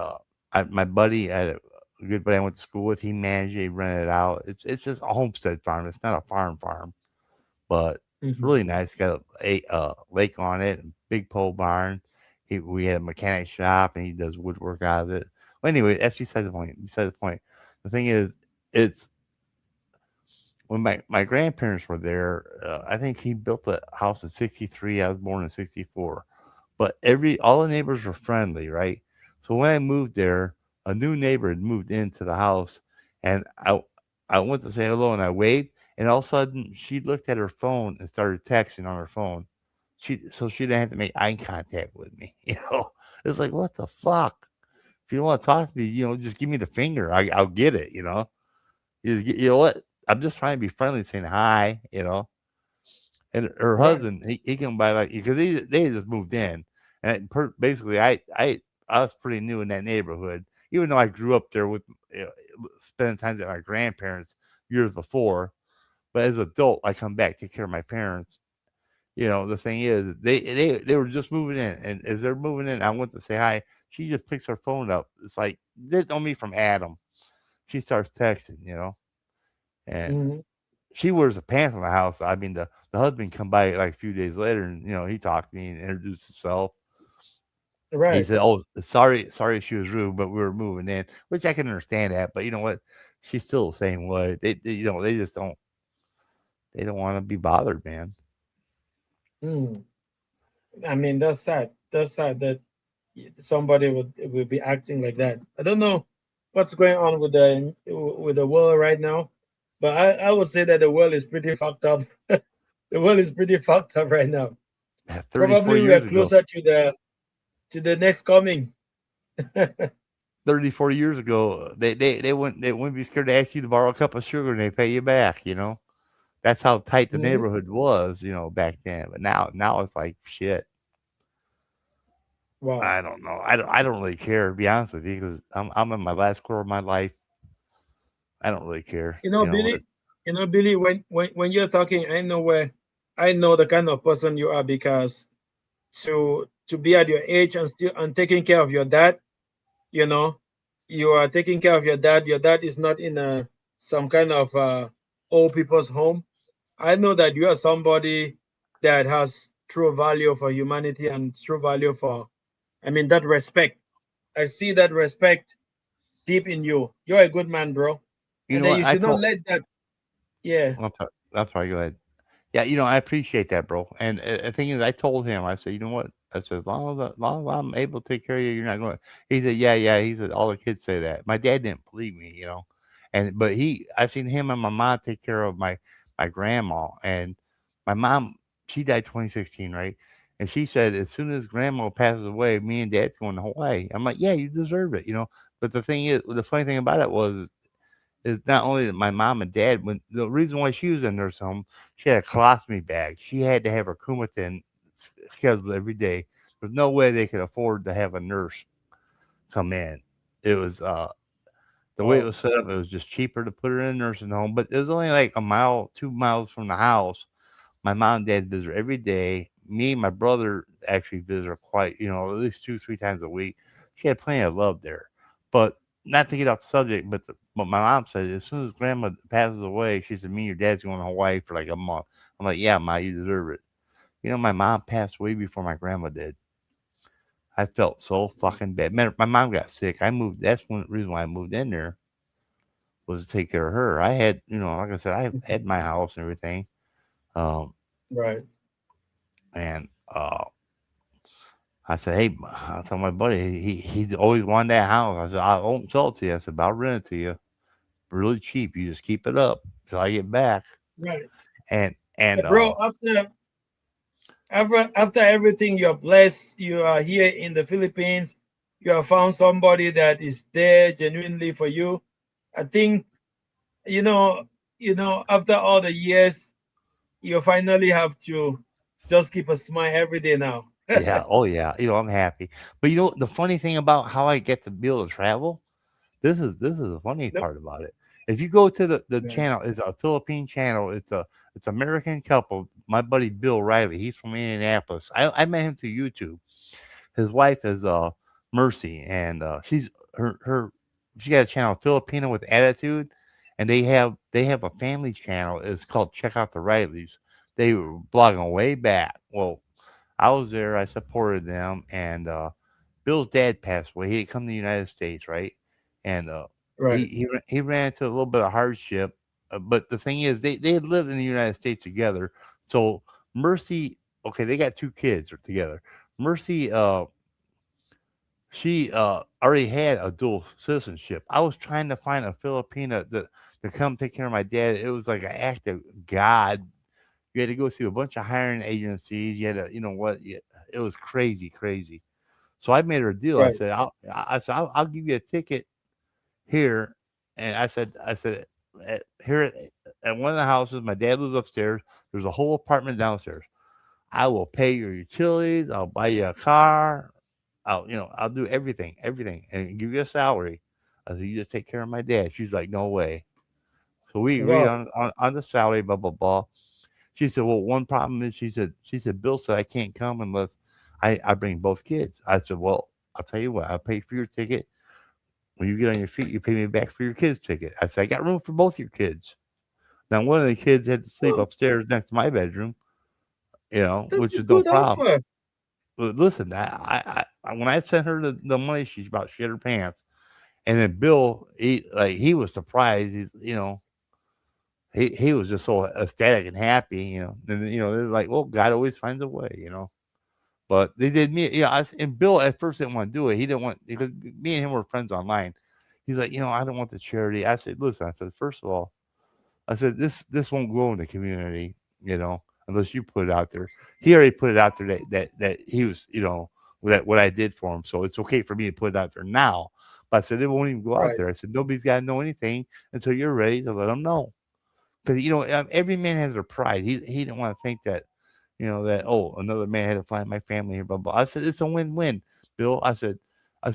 B: my buddy had a good buddy I went to school with. He managed it, he rented it out. It's just a homestead farm. It's not a farm, but it's
A: mhm.
B: really nice. Got a lake on it, big pole barn. We had a mechanic shop, and he does woodwork out of it. Well, anyway, that's beside the point. Beside the point. The thing is, it's when my grandparents were there. I think he built the house in '63. I was born in '64. But all the neighbors were friendly, right? So when I moved there, a new neighbor had moved into the house, and I went to say hello, and I waved, and all of a sudden she looked at her phone and started texting on her phone. She didn't have to make eye contact with me. It's like, what the fuck? If you don't want to talk to me, just give me the finger. I'll get it. You know what? I'm just trying to be friendly, saying hi. And her
A: Right.
B: husband, he came by like because they just moved in, and basically I was pretty new in that neighborhood, even though I grew up there with spending time with my grandparents years before. But as an adult, I come back take care of my parents. The thing is, they were just moving in, and as they're moving in, I went to say hi. She just picks her phone up. It's like they know me from Adam. She starts texting, and
A: Mhm.
B: she wears a pants in the house. I mean, the husband come by like a few days later, and he talked to me and introduced himself. He
A: Right.
B: said, "Oh, sorry, she was rude, but we were moving in," which I can understand that. But you know what? She's still the same way. They just don't. They don't want to be bothered, man.
A: Mm. I mean, that's sad. That's sad that somebody would be acting like that. I don't know what's going on with the world right now, but I would say that the world is pretty fucked up. The world is pretty fucked up right now.
B: 30,
A: Probably
B: 40
A: we are
B: years ago,
A: closer to the next coming.
B: 30, 40 years ago, they wouldn't be scared to ask you to borrow a cup of sugar and they pay you back. That's how tight the
A: Mhm.
B: neighborhood was, back then. But now it's like shit.
A: Wow.
B: I don't know. I don't really care, to be honest with you, because I'm in my last quarter of my life. I don't really care.
A: You know, Billy. You know, Billy. When you're talking, I know the kind of person you are because to be at your age and still and taking care of your dad, you know, you are taking care of your dad. Your dad is not in a some kind of old people's home. I know that you are somebody that has true value for humanity and true value for, I mean, that respect. I see that respect deep in you. You're a good man, bro.
B: You
A: And
B: know
A: then
B: what?
A: you should not let that, yeah.
B: I'm sorry. Go ahead. Yeah, I appreciate that, bro. And the thing is, I told him, I said, you know what? I said, as long as I'm able to take care of you, you're not going. He said, yeah, yeah. He said, all the kids say that. My dad didn't believe me. But I've seen him and my mom take care of my grandma, and my mom, she died 2016, right? And she said, as soon as grandma passes away, me and dad's going to Hawaii. I'm like, yeah, you deserve it. But the thing is, the funny thing about it was is not only that my mom and dad, when the reason why she was in nursing home, she had a colostomy bag. She had to have her Coumadin scheduled every day. There's no way they could afford to have a nurse come in. It was the way it
A: Wow.
B: was set up. It was just cheaper to put her in a nursing home, but it was only like a mile, 2 miles from the house. My mom and dad visit her every day. Me and my brother actually visit her quite, at least 2, 3 times a week. She had plenty of love there. But not to get off the subject, but my mom said as soon as grandma passes away, she said, "Me and your dad's going to Hawaii for like a month." I'm like, "Yeah, ma, you deserve it." My mom passed away before my grandma did. I felt so fucking bad. Man, my mom got sick. I moved. That's one reason why I moved in there was to take care of her. I had, like I said, I had my house and everything. Um,
A: Right.
B: and I said, "Hey," I told my buddy, he's always wanted that house. I said, "I won't sell it to you." I said, "But I'll rent it to you really cheap. You just keep it up till I get back."
A: Right.
B: And
A: Bro, after everything, you're blessed. You are here in the Philippines. You have found somebody that is there genuinely for you. I think you know, after all the years, you finally have to just keep a smile every day now.
B: yeah, oh yeah, I'm happy. But the funny thing about how I get to be able to travel, this is the funny
A: Nope.
B: part about it. If you go to the
A: Right.
B: channel, it's a Philippine channel. It's American couple. My buddy Bill Riley, he's from Indianapolis. I met him through YouTube. His wife is Mercy, and she got a channel Filipino with Attitude, and they have a family channel. It's called Check Out the Rileys. They were blogging way back. Well, I was there. I supported them, and Bill's dad passed away. He had come to the United States, right? And
A: Right.
B: he ran into a little bit of hardship. But the thing is, they had lived in the United States together. So Mercy, okay, they got 2 kids together. Mercy, she already had a dual citizenship. I was trying to find a Filipina to come take care of my dad. It was like an act of God. You had to go through a bunch of hiring agencies. You had to, it was crazy, crazy. So I made her a deal. I
A: Right.
B: said, I'll give you a ticket here. And I said, here at one of the houses, my dad lives upstairs. There's a whole apartment downstairs. I will pay your utilities. I'll buy you a car. I'll do everything, and give you a salary. I said, you just take care of my dad. She's like, no way. So we agreed
A: Wow.
B: on the salary, blah blah blah. She said, well, one problem is she said, Bill said I can't come unless I bring both kids. I said, well, I'll tell you what, I'll pay for your ticket. When you get on your feet, you pay me back for your kids' ticket. I said, I got room for both your kids. Now, one of the kids had to sleep
A: Well,
B: upstairs next to my bedroom,
A: that's
B: which
A: a
B: is no
A: good
B: problem.
A: offer.
B: But listen, when I sent her the money, she about shit her pants. And then Bill, he was surprised. He was just so ecstatic and happy. And they're like, well, God always finds a way. But they did me, and Bill at first didn't want to do it. He didn't want because me and him were friends online. He's like, I don't want the charity. I said, listen, I said, first of all, I said this won't go in the community, unless you put it out there. He already put it out there that he was, what I did for him. So it's okay for me to put it out there now. But I said it won't even go out
A: Right.
B: there. I said nobody's got to know anything until you're ready to let them know. Because every man has their pride. He didn't want to think that that another man had to find my family here. Blah blah. I said it's a win-win, Bill. I said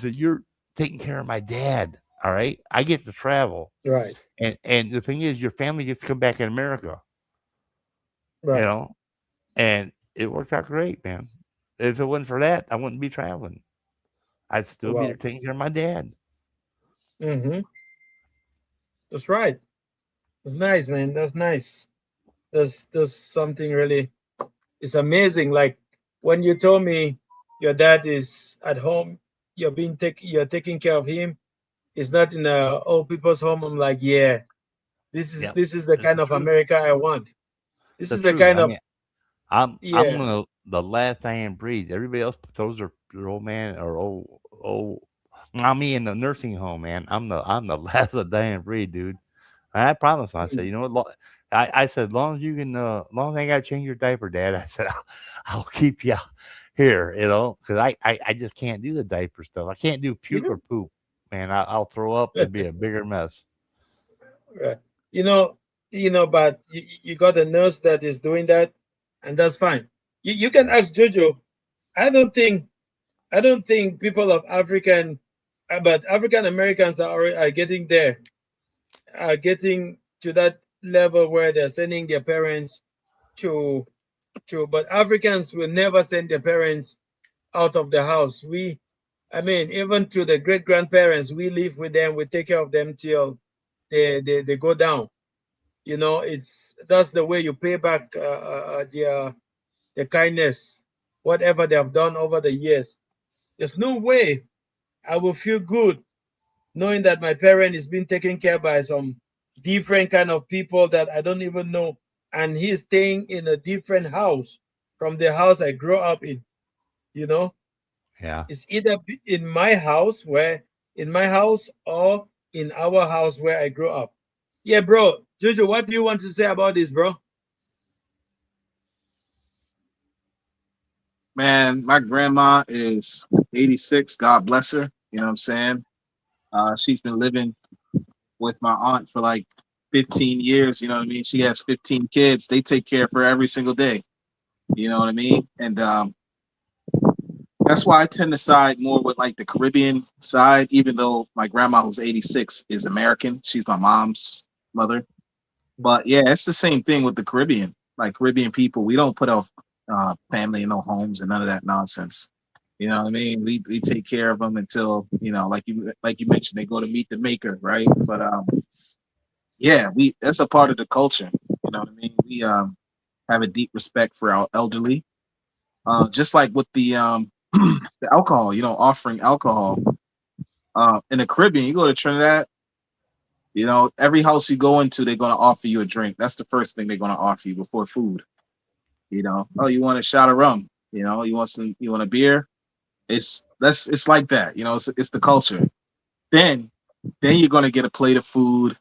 B: you're taking care of my dad. All right, I get to travel,
A: Right.
B: and the thing is, your family gets to come back in America. You
A: Right.
B: know, and it worked out great, man. If it wasn't for that, I wouldn't be traveling. I'd still be there
A: Wow.
B: taking care of my dad.
A: Mm-hmm. That's right. That's nice, man. That's nice. That's something really. It's amazing. Like when you told me your dad is at home, you're taking care of him. It's not in a old people's home. I'm like, yeah, this is
B: Yeah,
A: this is the
B: it's
A: kind
B: the
A: of
B: truth.
A: America I want.
B: It's
A: This
B: the
A: is the
B: truth.
A: kind
B: I
A: of
B: mean, I'm
A: yeah.
B: one of the last dying breed. Everybody else throws their old man or old mommy in the nursing home, man. I'm the last of the dying breed, dude. And I promise. I said,
A: Mm.
B: you know what? I said, long as you can, long as I gotta change your diaper, Dad. I said, I'll keep you here, because I just can't do the diaper stuff. I can't do
A: You
B: puke or
A: know,
B: poop, man. I'll throw up. It'd be a bigger mess.
A: Right. You know, but you got a nurse that is doing that, and that's fine. You can ask Jojo. I don't think I don't think people of African, but African Americans are getting there, are getting to that level where they're sending their parents to but Africans will never send their parents out of the house. I mean, even to the great grandparents, we live with them, we take care of them till they go down. That's the way you pay back their kindness, whatever they have done over the years. There's no way I will feel good knowing that my parent is being taken care by some different kind of people that I don't even know, and he's staying in a different house from the house I grew up in. You know,
B: Yeah.
A: it's either in my house or in our house where I grew up. Yeah, bro. Jojo, what do you want to say about this, bro?
C: Man, my grandma is 86. God bless her. You know what I'm saying? She's been living with my aunt for like 15 years. You know what I mean? She has 15 kids. They take care of her every single day. You know what I mean? And that's why I tend to side more with like the Caribbean side, even though my grandma, who's 86, is American. She's my mom's mother. But yeah, it's the same thing with the Caribbean. Like Caribbean people, we don't put our family in no homes and none of that nonsense. You know what I mean? We take care of them until like you mentioned, they go to meet the maker, right? But yeah, we that's a part of the culture. You know what I mean? We have a deep respect for our elderly. Just like with the alcohol, offering alcohol. In the Caribbean, you go to Trinidad, every house you go into, they're gonna offer you a drink. That's the first thing they're gonna offer you before food. Oh, you want a shot of rum? You want a beer? It's like that. It's the culture. Then then you're gonna get a plate of food.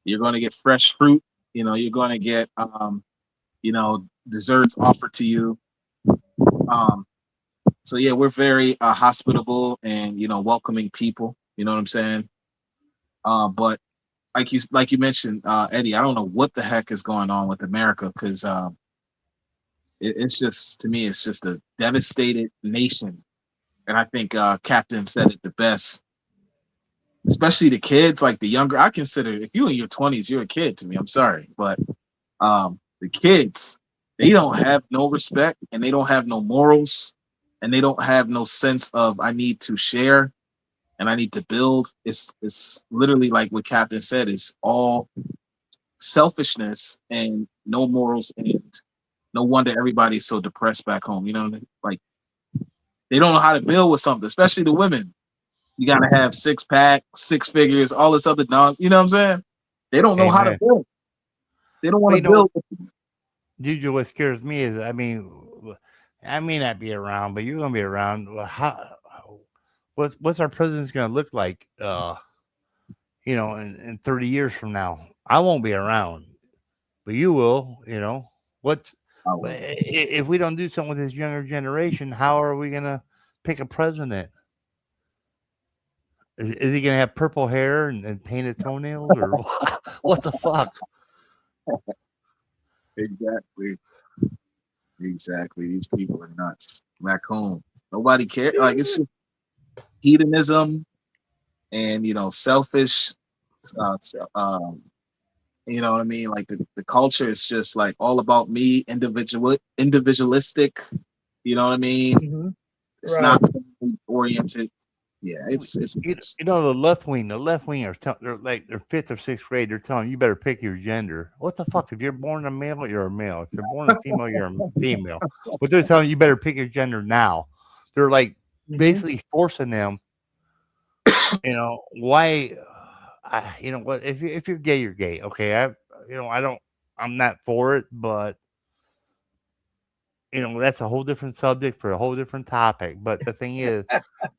C: You're gonna get fresh fruit. You're gonna get desserts offered to you. Um, so yeah, we're very hospitable and welcoming people. You know what I'm saying? But like you mentioned, Eddie, I don't know what the heck is going on with America because it's just to me, it's just a devastated nation, and I think Captain said it the best. Especially the kids, like the younger. I consider if you in your 20s, you're a kid to me. I'm sorry, but the kids, they don't have no respect, and they don't have no morals, and they don't have no sense of I need to share and I need to build. It's literally like what Captain said. It's all selfishness and no morals, and no wonder everybody's so depressed back home. You know what I mean? Like they don't know how to build with something, especially the women. You gotta have six pack, six figures, all this other nonsense. You know what I'm saying? They don't know how to
B: Amen.
C: build. They don't want
B: Well,
C: to build.
B: Juju, what scares me is, I may not be around, but you're gonna be around. Well, what's our president's gonna look like? In 30 years from now, I won't be around, but you will. What if we don't do something with this younger generation? How are we gonna pick a president? Is he gonna have purple hair and painted toenails, or what the fuck?
C: Exactly. Exactly. These people are nuts. Back home, nobody cares. Like it's just hedonism and selfish. You know what I mean? Like the culture is just like all about me, individualistic. You know what I mean?
A: Mhm.
C: It's
A: Right.
C: not oriented. Yeah, it's
B: The left wing are they're like they're fifth or sixth grade. They're telling you better pick your gender. What the fuck? If you're born a male, you're a male. If you're born a female, you're a female. But they're telling you better pick your gender now. They're like
A: Mhm.
B: basically forcing them. Why? You know what? If you're gay, you're gay. Okay, I don't. I'm not for it, but that's a whole different subject for a whole different topic. But the thing is,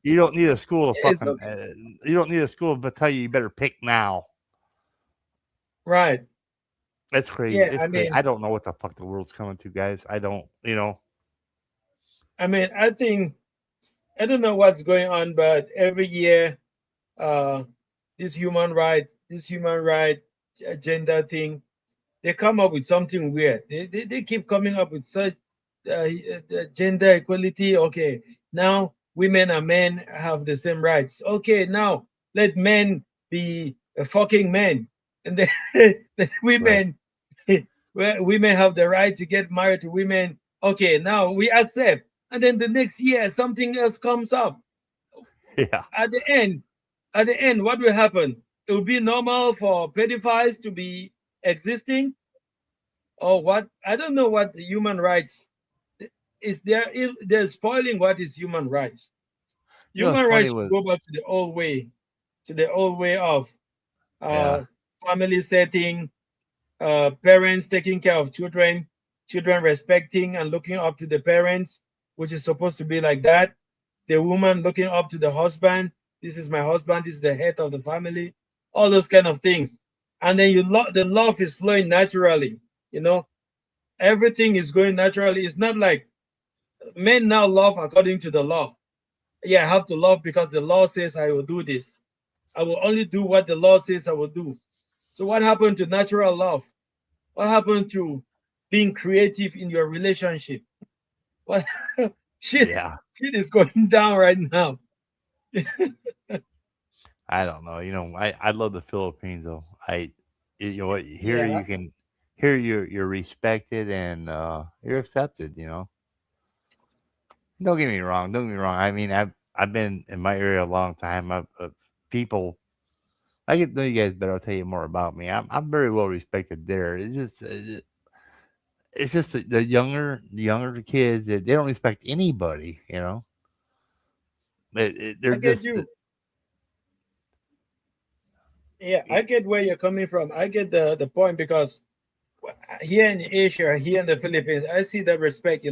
B: you don't need a school of
A: It's
B: fucking.
A: okay.
B: You don't need a school to tell you better pick now.
A: Right.
B: That's crazy.
A: Yeah.
B: It's crazy. I don't know what the fuck the world's coming to, guys. I don't.
A: I think I don't know what's going on, but every year, uh, this human right, gender thing, they come up with something weird. They keep coming up with such gender equality. Okay, now women and men have the same rights. Okay, now let men be fucking men, and then the
B: Right.
A: women, well, women have the right to get married to women. Okay, now we accept, and then the next year something else comes up.
B: Yeah.
A: At the end, what will happen? It will be normal for pedophiles to be existing, or what? I don't know what the human rights is there. If they're spoiling what is human rights.
B: It's
A: Human
B: funny
A: rights should
B: with
A: go back to the old way, of
B: yeah.
A: uh, family setting, parents taking care of children, children respecting and looking up to the parents, which is supposed to be like that. The woman looking up to the husband. This is my husband. This is the head of the family. All those kind of things, and then the love is flowing naturally. You know, everything is going naturally. It's not like men now love according to the law. Yeah, I have to love because the law says I will do this. I will only do what the law says I will do. So what happened to natural love? What happened to being creative in your relationship? What shit
B: Yeah.
A: shit is going down right now.
B: I don't know. I love the Philippines though. You know what? Here
A: Yeah,
B: you can, here you're respected and you're accepted. Don't get me wrong. Don't get me wrong. I mean, I've been in my area a long time. People. I get to know you guys better. I'll tell you more about me. I'm very well respected there. It's just the younger kids that they don't respect anybody. They're
A: I get
B: just
A: you. Yeah, I
B: y-
A: get where you're coming from. I get the point because here in Asia, here in the Philippines, I see that respect.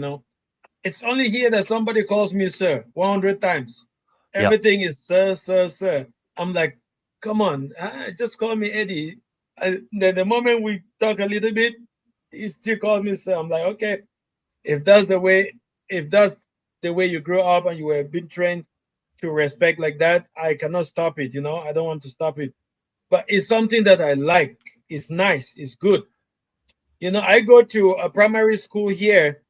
A: It's only here that somebody calls me sir 100 times.
B: yep.
A: Everything is sir, sir, sir. I'm like, come on, just call me Eddie. The moment we talk a little bit, he still calls me sir. I'm like, okay, if that's the way, if that's the way you grew up and you were being trained to respect like that, I cannot stop it. I don't want to stop it. But it's something that I like. It's nice. It's good. I go to a primary school here,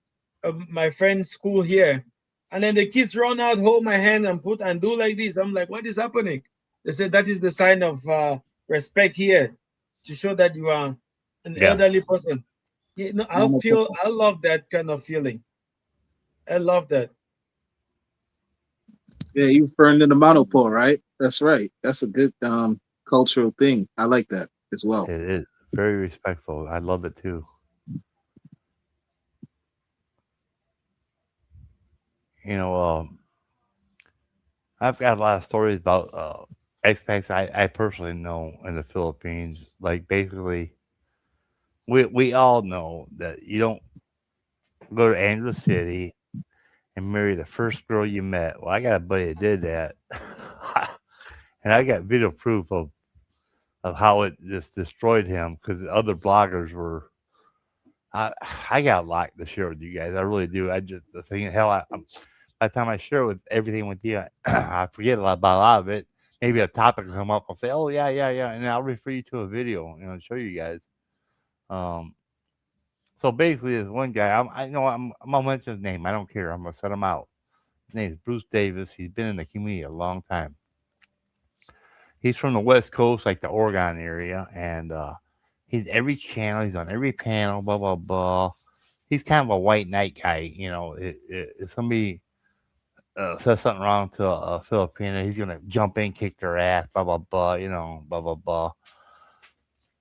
A: my friend's school here, and then the kids run out, hold my hand, and do like this. I'm like, what is happening? They said that is the sign of respect here, to show that you are an elderly
B: Yes.
A: person. I love that kind of feeling. I love that.
C: Yeah, you referring to the monopole, right? That's right. That's a good cultural thing. I like that as well.
B: It is very respectful. I love it too. You know, I've got a lot of stories about expats I personally know in the Philippines. Like basically, we all know that you don't go to Angeles City and marry the first girl you met. Well, I got a buddy that did that, and I got video proof of how it just destroyed him because other bloggers were. I I got a lot to share with you guys. I really do. I just the thing, hell, by the time I share with everything with you, I forget about a lot of it. Maybe a topic will come up. I'll say, "Oh yeah, yeah, yeah," and I'll refer you to a video, show you guys. Um, so basically, there's one guy. I know I'm gonna mention his name. I don't care. I'm gonna set him out. His name is Bruce Davis. He's been in the community a long time. He's from the West Coast, like the Oregon area, and he's every channel. He's on every panel. Blah blah blah. He's kind of a white knight guy. If somebody says something wrong to a Filipino, he's gonna jump in, kick their ass, blah blah blah, blah blah blah.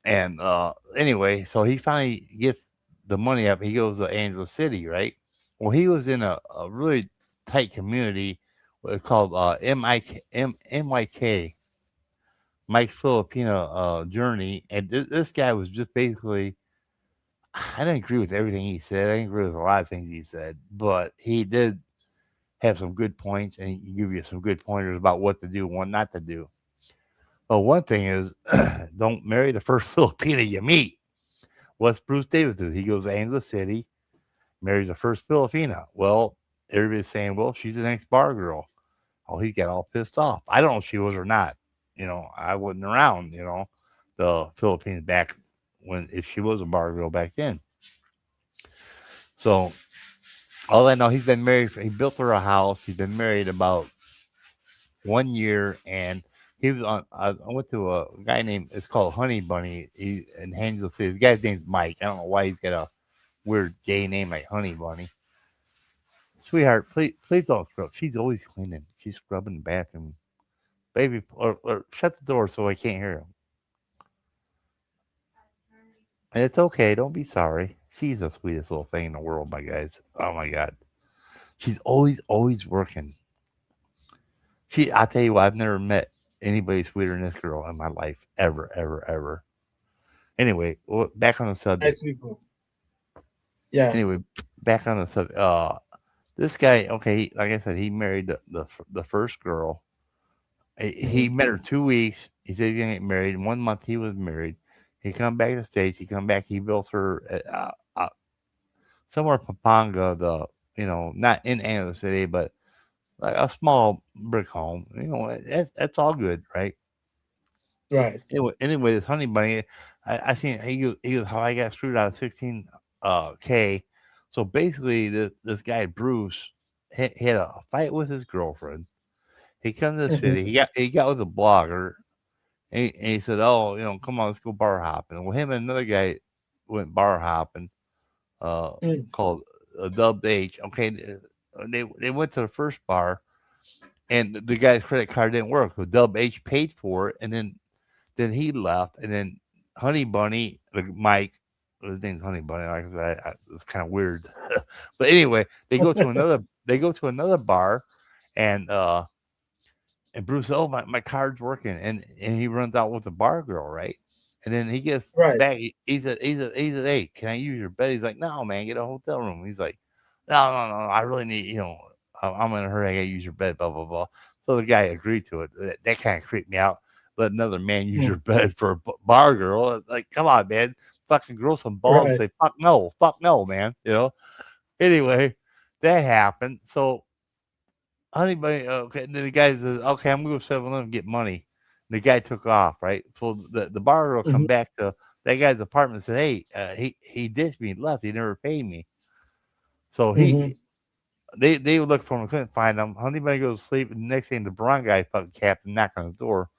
B: And anyway, so he finally gets the money up. He goes to Angeles City, right? Well, he was in a really tight community called MYK, Mike's Filipino Journey, and this guy was just basically. I didn't agree with everything he said. I didn't agree with a lot of things he said, but he did have some good points, and he can give you some good pointers about what to do and what not to do. Well, one thing is, don't marry the first Filipino you meet. What's Bruce Davis do? He goes to Angeles City, marries the first Filipina. Well, everybody's saying, well, she's the next bar girl. Oh, he got all pissed off. I don't know if she was or not. I wasn't around. the Philippines back when if she was a bar girl back then. So all I know, he's been married. He built her a house. He's been married about 1 year, and he was on. I went to a guy named. It's called Honey Bunny. He in Hansel City. The guy's name's Mike. I don't know why he's got a weird gay name like Honey Bunny. Sweetheart, please don't scrub. She's always cleaning. She's scrubbing the bathroom. Baby, or shut the door so I can't hear him. And it's okay. Don't be sorry. She's the sweetest little thing in the world, my guys. Oh my god, she's always working. I tell you what, I've never met anybody sweeter than this girl in my life, ever. Anyway, back on the subject.
A: Nice people. Yeah.
B: Anyway, back on the subject. This guy, okay, like I said, he married the first girl. He met her 2 weeks. He said he's gonna get married. In 1 month, he was married. He come back to the States. He come back. He built her somewhere in Pampanga, not in Angeles City, but like a small brick home. That's all good, right?
A: Right.
B: Anyway, this Honey Bunny, I seen he goes how I got screwed out of 16K. So basically, this guy Bruce had a fight with his girlfriend. He come to the city. He got with a blogger, and he said, "Oh, come on, let's go bar hopping." Well, him and another guy went bar hopping, called Dub H. Okay, they went to the first bar, and the guy's credit card didn't work. So Dub H paid for it, and then he left, and then Honey Bunny, Mike. His name's Honey Bunny. Like I said, it's kind of weird, but anyway, they go to another bar, and Bruce said, "Oh, my card's working," and he runs out with the bar girl, right? And then he gets back. He said, "Hey, can I use your bed?" He's like, "No, man, get a hotel room." He's like, "No, I really need, I'm in a hurry. I gotta use your bed." Blah blah blah. So the guy agreed to it. That kind of creeped me out. Let another man use your bed for a bar girl. Like, come on, man. Fucking grow some balls and say, fuck no, man. Anyway, that happened. So, Honey Bunny, okay, and then the guy says, okay, I'm going to go 7-Eleven and get money. And the guy took off, right? So the bar girl come back to that guy's apartment and said, hey, he ditched me, left. He never paid me. So they looked for him, couldn't find him. Honey Bunny goes to sleep, and the next thing, the brown guy fucking captain knock on the door.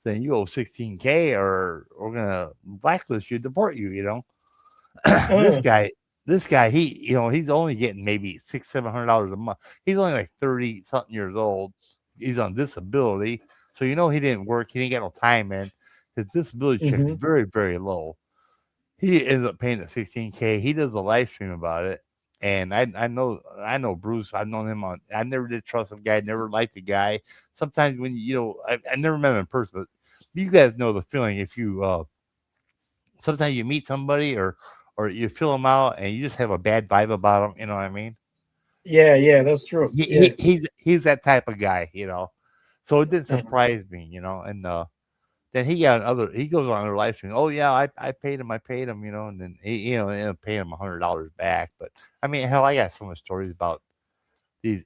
B: Then you owe 16K or we're gonna blacklist you, deport you. This guy, he's only getting maybe $600-700 a month. He's only like 30-something years old. He's on disability, so he didn't work. He didn't get no time in. His disability check is very, very low. He ends up paying the 16K. He does a live stream about it, and I know Bruce. I've known him I never did trust the guy. Never liked the guy. Sometimes when I never met him in person, but you guys know the feeling if you sometimes you meet somebody or you fill them out and you just have a bad vibe about them. You know what I mean?
A: Yeah, that's true.
B: He's that type of guy, So it didn't surprise me, And then he goes on another live stream. Oh yeah, I paid him, and then he ended up paying him $100 back. But I mean, hell, I got so much stories about these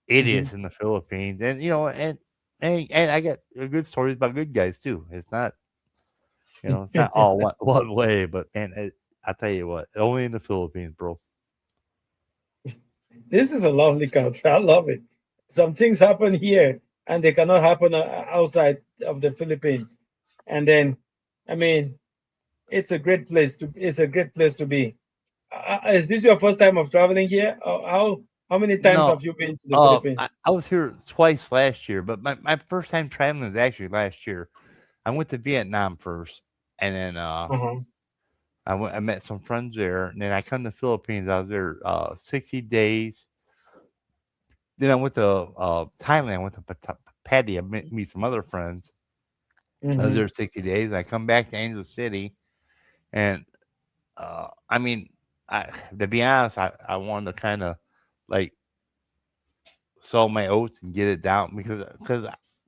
B: idiots in the Philippines, and and I got good stories about good guys too. It's not, it's not all one way, but I tell you what, only in the Philippines, bro.
A: This is a lovely country. I love it. Some things happen here, and they cannot happen outside of the Philippines. And then, I mean, it's a great place to be. Is this your first time of traveling here? How many times have you been to the Philippines?
B: I was here twice last year, but my first time traveling was actually last year. I went to Vietnam first, and then I met some friends there, and then I come to the Philippines. I was there 60 days. Then I went to Thailand. I went to Pattaya, meet some other friends. I was there 60 days, and I come back to Angel City, and I mean, to be honest, I wanted to kind of like sow my oats and get it down because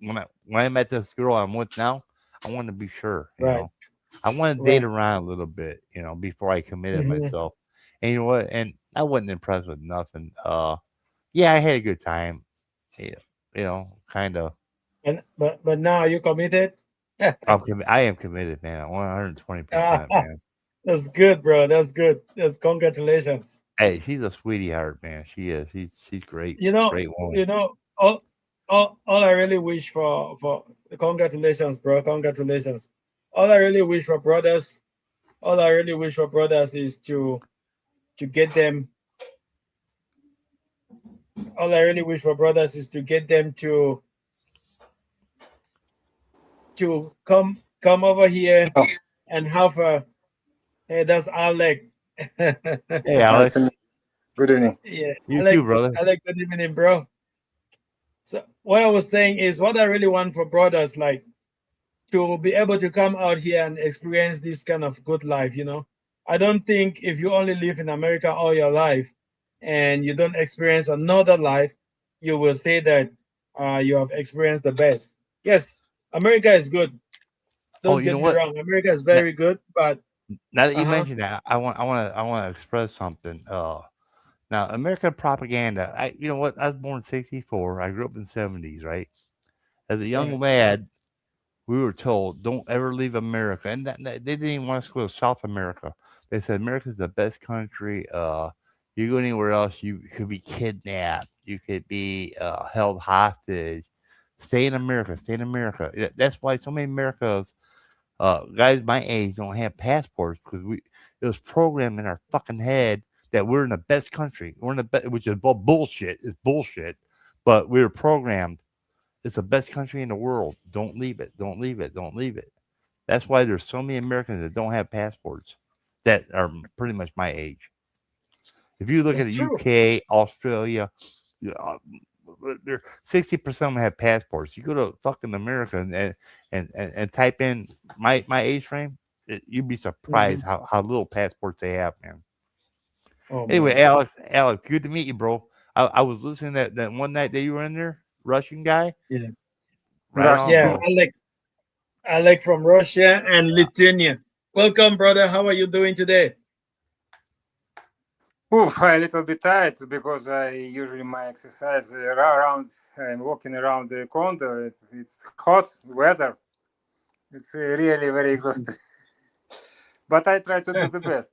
B: when I met this girl I'm with now, I wanted to be sure, you know. I wanted to date around a little bit, before I committed myself. And you know what? And I wasn't impressed with nothing. Yeah, I had a good time. Kind of.
A: But now are you committed?
B: I am committed, man. 120%, man.
A: That's good, bro. That's good. That's congratulations.
B: Hey, she's a sweetie heart, man. She is. She's great.
A: You know,
B: Great woman.
A: you know, all I really wish for congratulations, bro. Congratulations. All I really wish for brothers, all I really wish for brothers is to get them. All I really wish for brothers is to get them to come over here
D: Oh,
A: and have a. Hey, that's Alec.
B: Hey,
D: nice
B: Alex.
D: to meet you. Good evening.
A: Yeah,
B: You too, brother.
A: Alec, good evening, bro. So what I was saying is, what I really want for brothers, like, to be able to come out here and experience this kind of good life, you know. I don't think if you only live in America all your life and you don't experience another life, you will say that you have experienced the best. Yes, America is good.
B: Oh,
A: Don't
B: you know
A: get me
B: what?
A: wrong. America is
B: Now,
A: very good, but
B: now that you
A: uh-huh.
B: mentioned that, I want to express something. Now American propaganda. You know what? I was born in '64. I grew up in the '70s, right? As a young
A: Right.
B: lad, we were told don't ever leave America, and they didn't even want us to go to South America. They said America's the best country. You go anywhere else, you could be kidnapped, you could be held hostage. Stay in America. Stay in America. That's why so many Americans, guys my age, don't have passports because it was programmed in our fucking head that we're in the best country. We're in the best, which is bullshit. It's bullshit, but we were programmed. It's the best country in the world. Don't leave it. Don't leave it. Don't leave it. That's why there's so many Americans that don't have passports that are pretty much my age. If you look at
A: It's
B: the
A: true.
B: UK, Australia, 60% of them have passports. You go to fucking America and type in my age frame, you'd be surprised
A: Mhm.
B: how little passports they have, man.
A: Oh
B: Anyway,
A: man.
B: Alex, good to meet you, bro. I was listening that one night that you were in there, Russian guy.
A: Yeah.
B: Right on,
A: Yeah,
D: Russian.
B: bro.
A: Alec from Russia and Lithuania. Welcome, brother. How are you doing today?
D: Oof, I'm a little bit tired because I usually my exercise around and walking around the condo. It's hot weather. It's really very exhausting. But I try to do the best.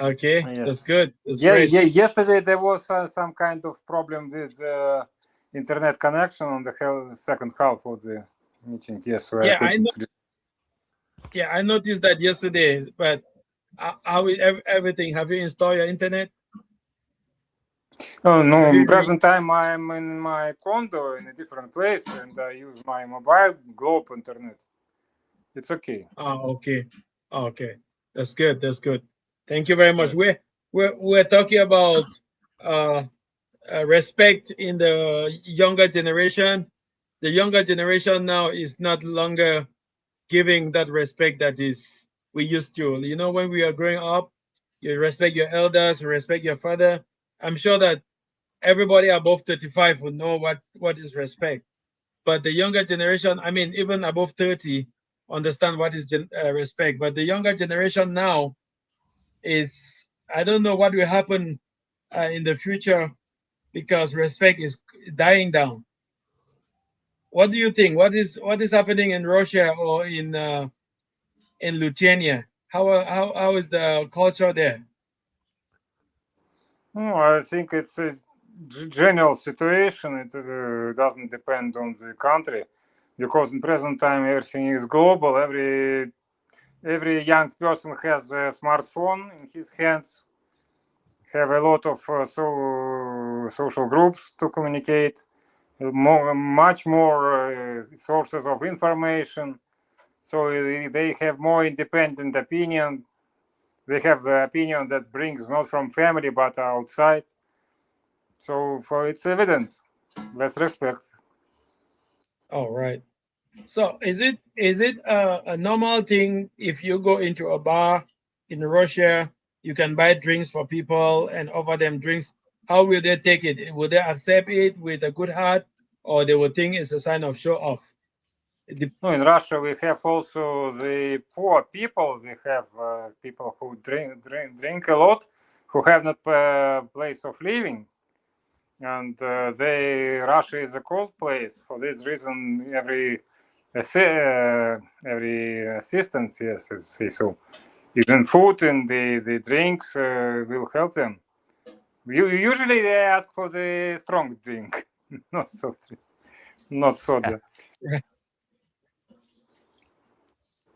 A: Okay, that's
D: Yes.
A: good. That's great.
D: Yesterday there was some kind of problem with internet connection on the second half of the meeting. Yes, so I
A: Yeah, I know.
D: couldn't.
A: Yeah, I noticed that yesterday. But how is everything? Have you installed your internet?
D: Oh no!
A: Have you
D: Present time I'm in my condo in a different place, and I use my mobile globe internet. It's okay.
A: Okay. Okay. That's good. That's good. Thank you very much.
D: Yeah.
A: We're talking about uh, respect in the younger generation. The younger generation now is not longer giving that respect that is we used to. You know, when we are growing up, you respect your elders, you respect your father. I'm sure that everybody above 35 would know what is respect. But the younger generation, I mean, even above 30, understand what is respect. But the younger generation now is, I don't know what will happen in the future because respect is dying down. What do you think? What is happening in Russia or in Lithuania? How is the culture there?
D: No, I think it's a general situation. It doesn't depend on the country, because in present time everything is global. Every young person has a smartphone in his hands. Have a lot of social groups to communicate. Much more sources of information. So they have more independent opinion. They have the opinion that brings not from family but outside. So for it's evident. Let's respect.
A: All right. So is it a normal thing if you go into a bar in Russia, you can buy drinks for people and offer them drinks? How will they take it? Will they accept it with a good heart, or they will think it's a sign of show off?
D: No, in Russia we have also the poor people. We have people who drink a lot, who have not place of living, and Russia is a cold place. For this reason, every every assistance. Yes, I see. So even food and the drinks will help them. Usually they ask for the strong drink, not soft drink, not soda.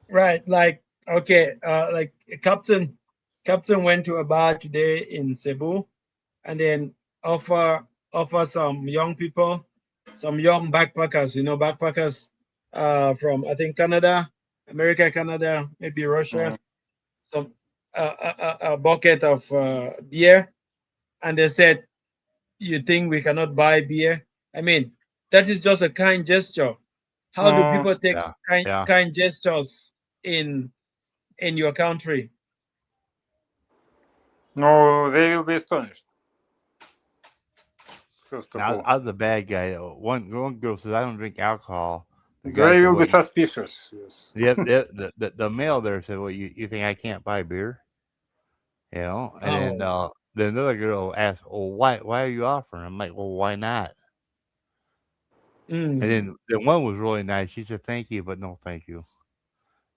A: Right. Like, okay, like Captain went to a bar today in Cebu and then offer some young people, some young backpackers, backpackers from I think Canada, America, Canada, maybe Russia, some a bucket of beer, and they said, "You think we cannot buy beer?" I mean, that is just a kind gesture. How do
D: Oh,
A: people take
B: Yeah,
A: kind
B: yeah.
A: kind gestures in your country?
D: no, they will be astonished. First of
B: Now
D: all,
B: I was the bad guy. One girl says I don't drink alcohol. The guy
D: they
B: said,
D: will be
B: "Well,
D: suspicious. Yes.
B: the male there said, well, you think I can't buy beer?" You know, and
A: Oh,
B: then another girl asked, "Oh, why are you offering?" I'm like, "Well, why not?" And
A: mm,
B: then the one was really nice. She said, "Thank you, but no, thank you."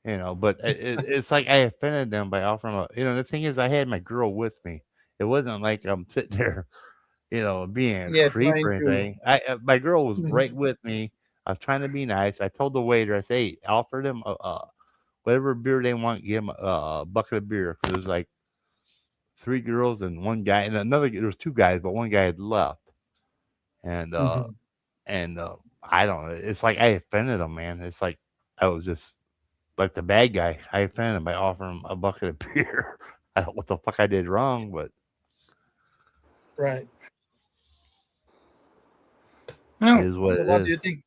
B: You know, but it's like I offended them by offering a. You know, the thing is, I had my girl with me. It wasn't like I'm sitting there, being a
A: yeah,
B: creep
A: trying
B: or
A: to.
B: anything. My girl was
A: Mhm,
B: right with me. I was trying to be nice. I told the waiter, I say, hey, offer them whatever beer they want. Give them a bucket of beer because there's like three girls and one guy and another. There was two guys, but one guy had left, and
A: mhm.
B: I don't know. It's like I offended them, man. It's like I was just like the bad guy. I offended him by offering him a bucket of beer. I don't know what the fuck I did wrong, but
A: Right.
B: it
D: No,
B: is what
A: So,
B: it
A: what do
B: is.
A: you think?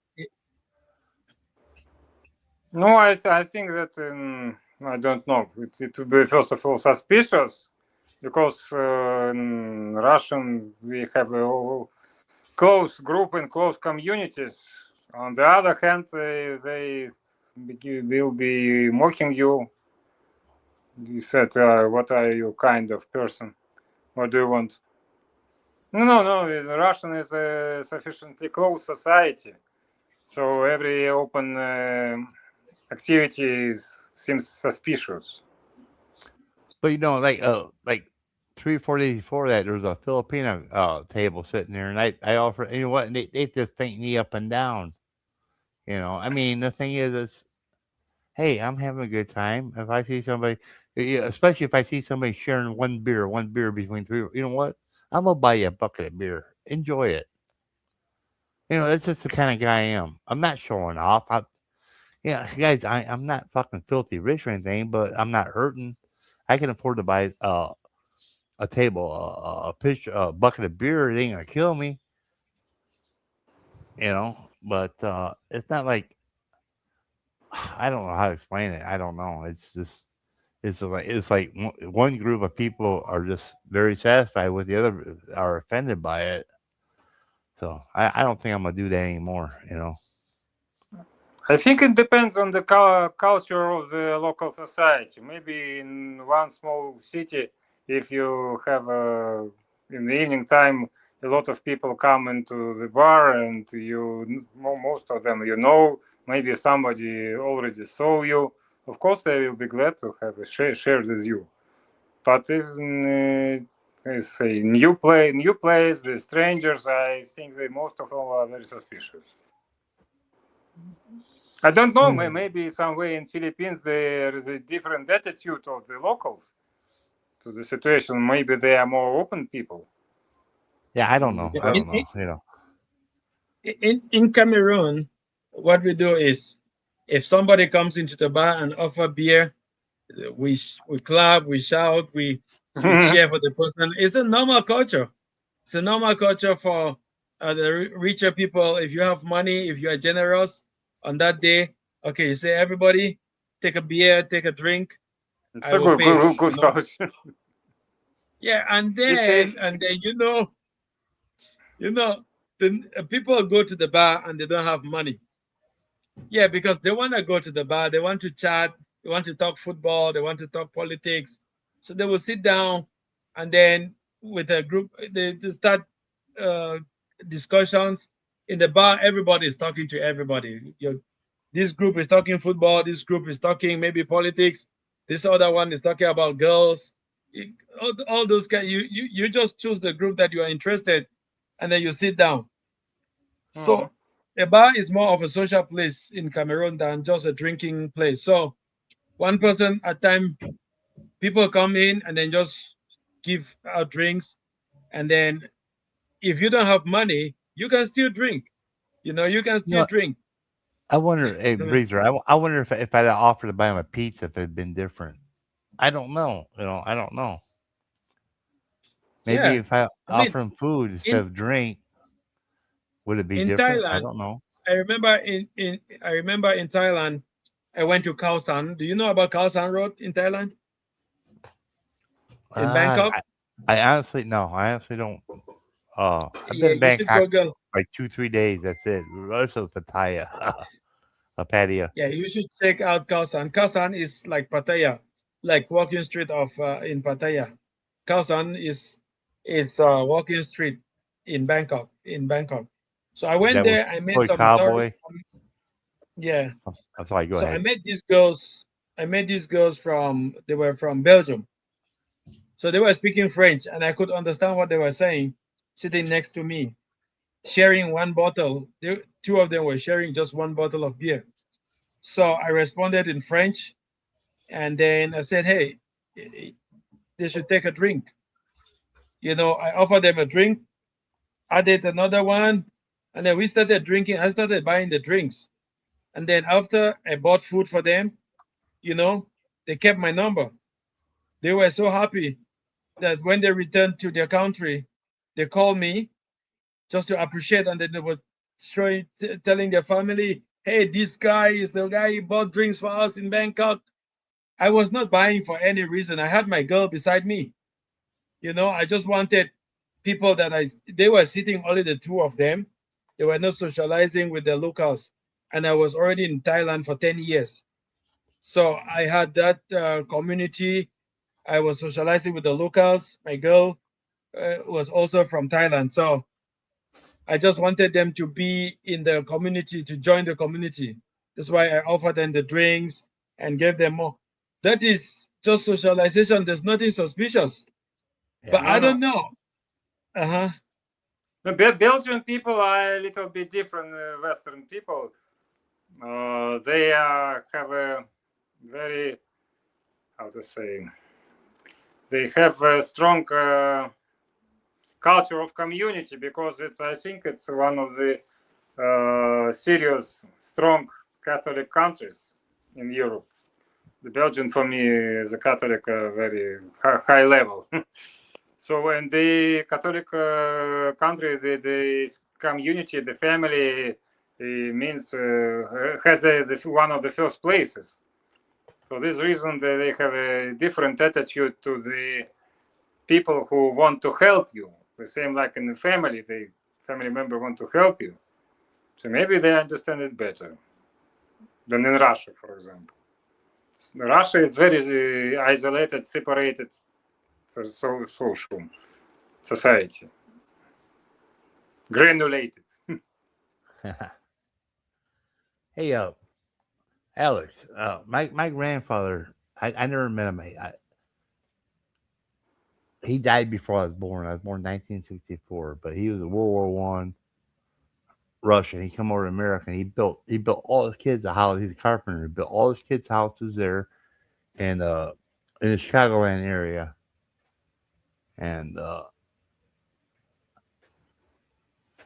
D: no, I think that I don't know. It would be first of all suspicious because in Russian we have a close group and close communities. On the other hand, they will be mocking you. You said, "What are you kind of person? What do you want?" No. Russian is a sufficiently close society, so every open activity seems suspicious.
B: But like 3 or 4 days before that, there was a Filipino table sitting there, and I offered. You know what? And they just thanked me up and down. I mean, the thing is, hey, I'm having a good time. If I see somebody, especially if I see somebody sharing one beer between three, you know what? I'm gonna buy you a bucket of beer. Enjoy it. That's just the kind of guy I am. I'm not showing off. Yeah, guys, I'm not fucking filthy rich or anything, but I'm not hurting. I can afford to buy a table, a bucket of beer. It ain't gonna kill me, But it's not like I don't know how to explain it. I don't know. It's just it's like one group of people are just very satisfied with the other are offended by it. So I don't think I'm gonna do that anymore.
D: I think it depends on the culture of the local society. Maybe in one small city, if you have in the evening time, a lot of people come into the bar, and most of them maybe somebody already saw you. Of course, they will be glad to have a share with you. But if I say new place, the strangers, I think that most of all are very suspicious. I don't know.
A: Mhm.
D: Maybe some way in Philippines there is a different attitude of the locals to the situation. Maybe they are more open people.
B: Yeah, I don't know.
A: Yeah,
B: I
D: Because
B: don't know.
A: in Cameroon, what we do is, if somebody comes into the bar and offer beer, we clap, we shout, we cheer for the person. It's a normal culture. It's a normal culture for the richer people. If you have money, if you are generous on that day, okay, you say, everybody take a beer, take a drink.
D: it's
A: I
D: a
A: will
D: good,
A: pay.
D: good culture.
A: Yeah, and
D: It's
A: then you know, the people go to the bar and they don't have money. Yeah, because they want to go to the bar, they want to chat, they want to talk football, they want to talk politics. So they will sit down, and then with a group, they to start uh, discussions in the bar. Everybody is talking to everybody. This group is talking football. This group is talking maybe politics. This other one is talking about girls. All those kind. You just choose the group that you are interested, and then you sit down. So a bar is more of a social place in Cameroon than just a drinking place. So one person at a time, people come in and then just give out drinks, and then if you don't have money, you can still drink. You can
B: You
A: still
B: know,
A: drink.
B: I wonder, hey, Breezer, I wonder if I'd offered to buy him a pizza if it had been different. I don't know. I don't know. Maybe
A: Yeah,
B: if I
A: I mean,
B: offer him food instead
A: in
B: of drink, would it be
A: in
B: different? I
A: Thailand,
B: don't know.
A: I remember in Thailand, I went to Khao San. Do you know about Khao San Road in Thailand? In
B: Uh,
A: Bangkok?
B: I, I honestly no. I honestly don't. I've
A: Yeah,
B: been in
A: you should
B: Bangkok
A: Google.
B: like 2-3 days. That's it. The rest of Pattaya, a patio.
A: Yeah, you should check out Khao San. Khao San is like Pattaya, like walking street of in Pattaya. Khao San is walking street in Bangkok. In Bangkok. So I went
B: That was
A: there. I met
B: toy
A: some tourists.
B: cowboy.
A: Yeah.
B: I'm sorry. Go
A: So I
B: ahead.
A: met these girls. I met these girls from. They were from Belgium. So they were speaking French, and I could understand what they were saying, sitting next to me, sharing one bottle. Two of them were sharing just one bottle of beer. So I responded in French, and then I said, "Hey, they should take a drink." I offered them a drink, added another one, and then we started drinking. I started buying the drinks, and then after I bought food for them, they kept my number. They were so happy that when they returned to their country, they called me just to appreciate, and then they were telling their family, "Hey, this guy is the guy who bought drinks for us in Bangkok." I was not buying for any reason. I had my girl beside me. I just wanted people they were sitting, only the two of them. They were not socializing with the locals, and I was already in Thailand for 10 years. So I had that community. I was socializing with the locals. My girl was also from Thailand. So I just wanted them to be in the community, to join the community. That's why I offered them the drinks and gave them more. That is just socialization. There's nothing suspicious. But
B: Yeah.
A: I don't know. Uh-huh.
D: The Belgian people are a little bit different Western people. They have a very, how to say, they have a strong culture of community, because I think it's one of the serious, strong Catholic countries in Europe. The Belgian, for me, is a Catholic very high level. So in the Catholic country, the community, the family means has one of the first places. For this reason, they have a different attitude to the people who want to help you. The same like in the family, the family member want to help you. So maybe they understand it better than in Russia, for example. Russia is very isolated, separated social society, granulated.
B: Hey, Alex. My grandfather. I never met him. He died before I was born. I was born in 1964, but he was a World War One Russian. He come over to America and he built all his kids a house. He's a carpenter. He built all his kids' houses there, and in the Chicagoland area. And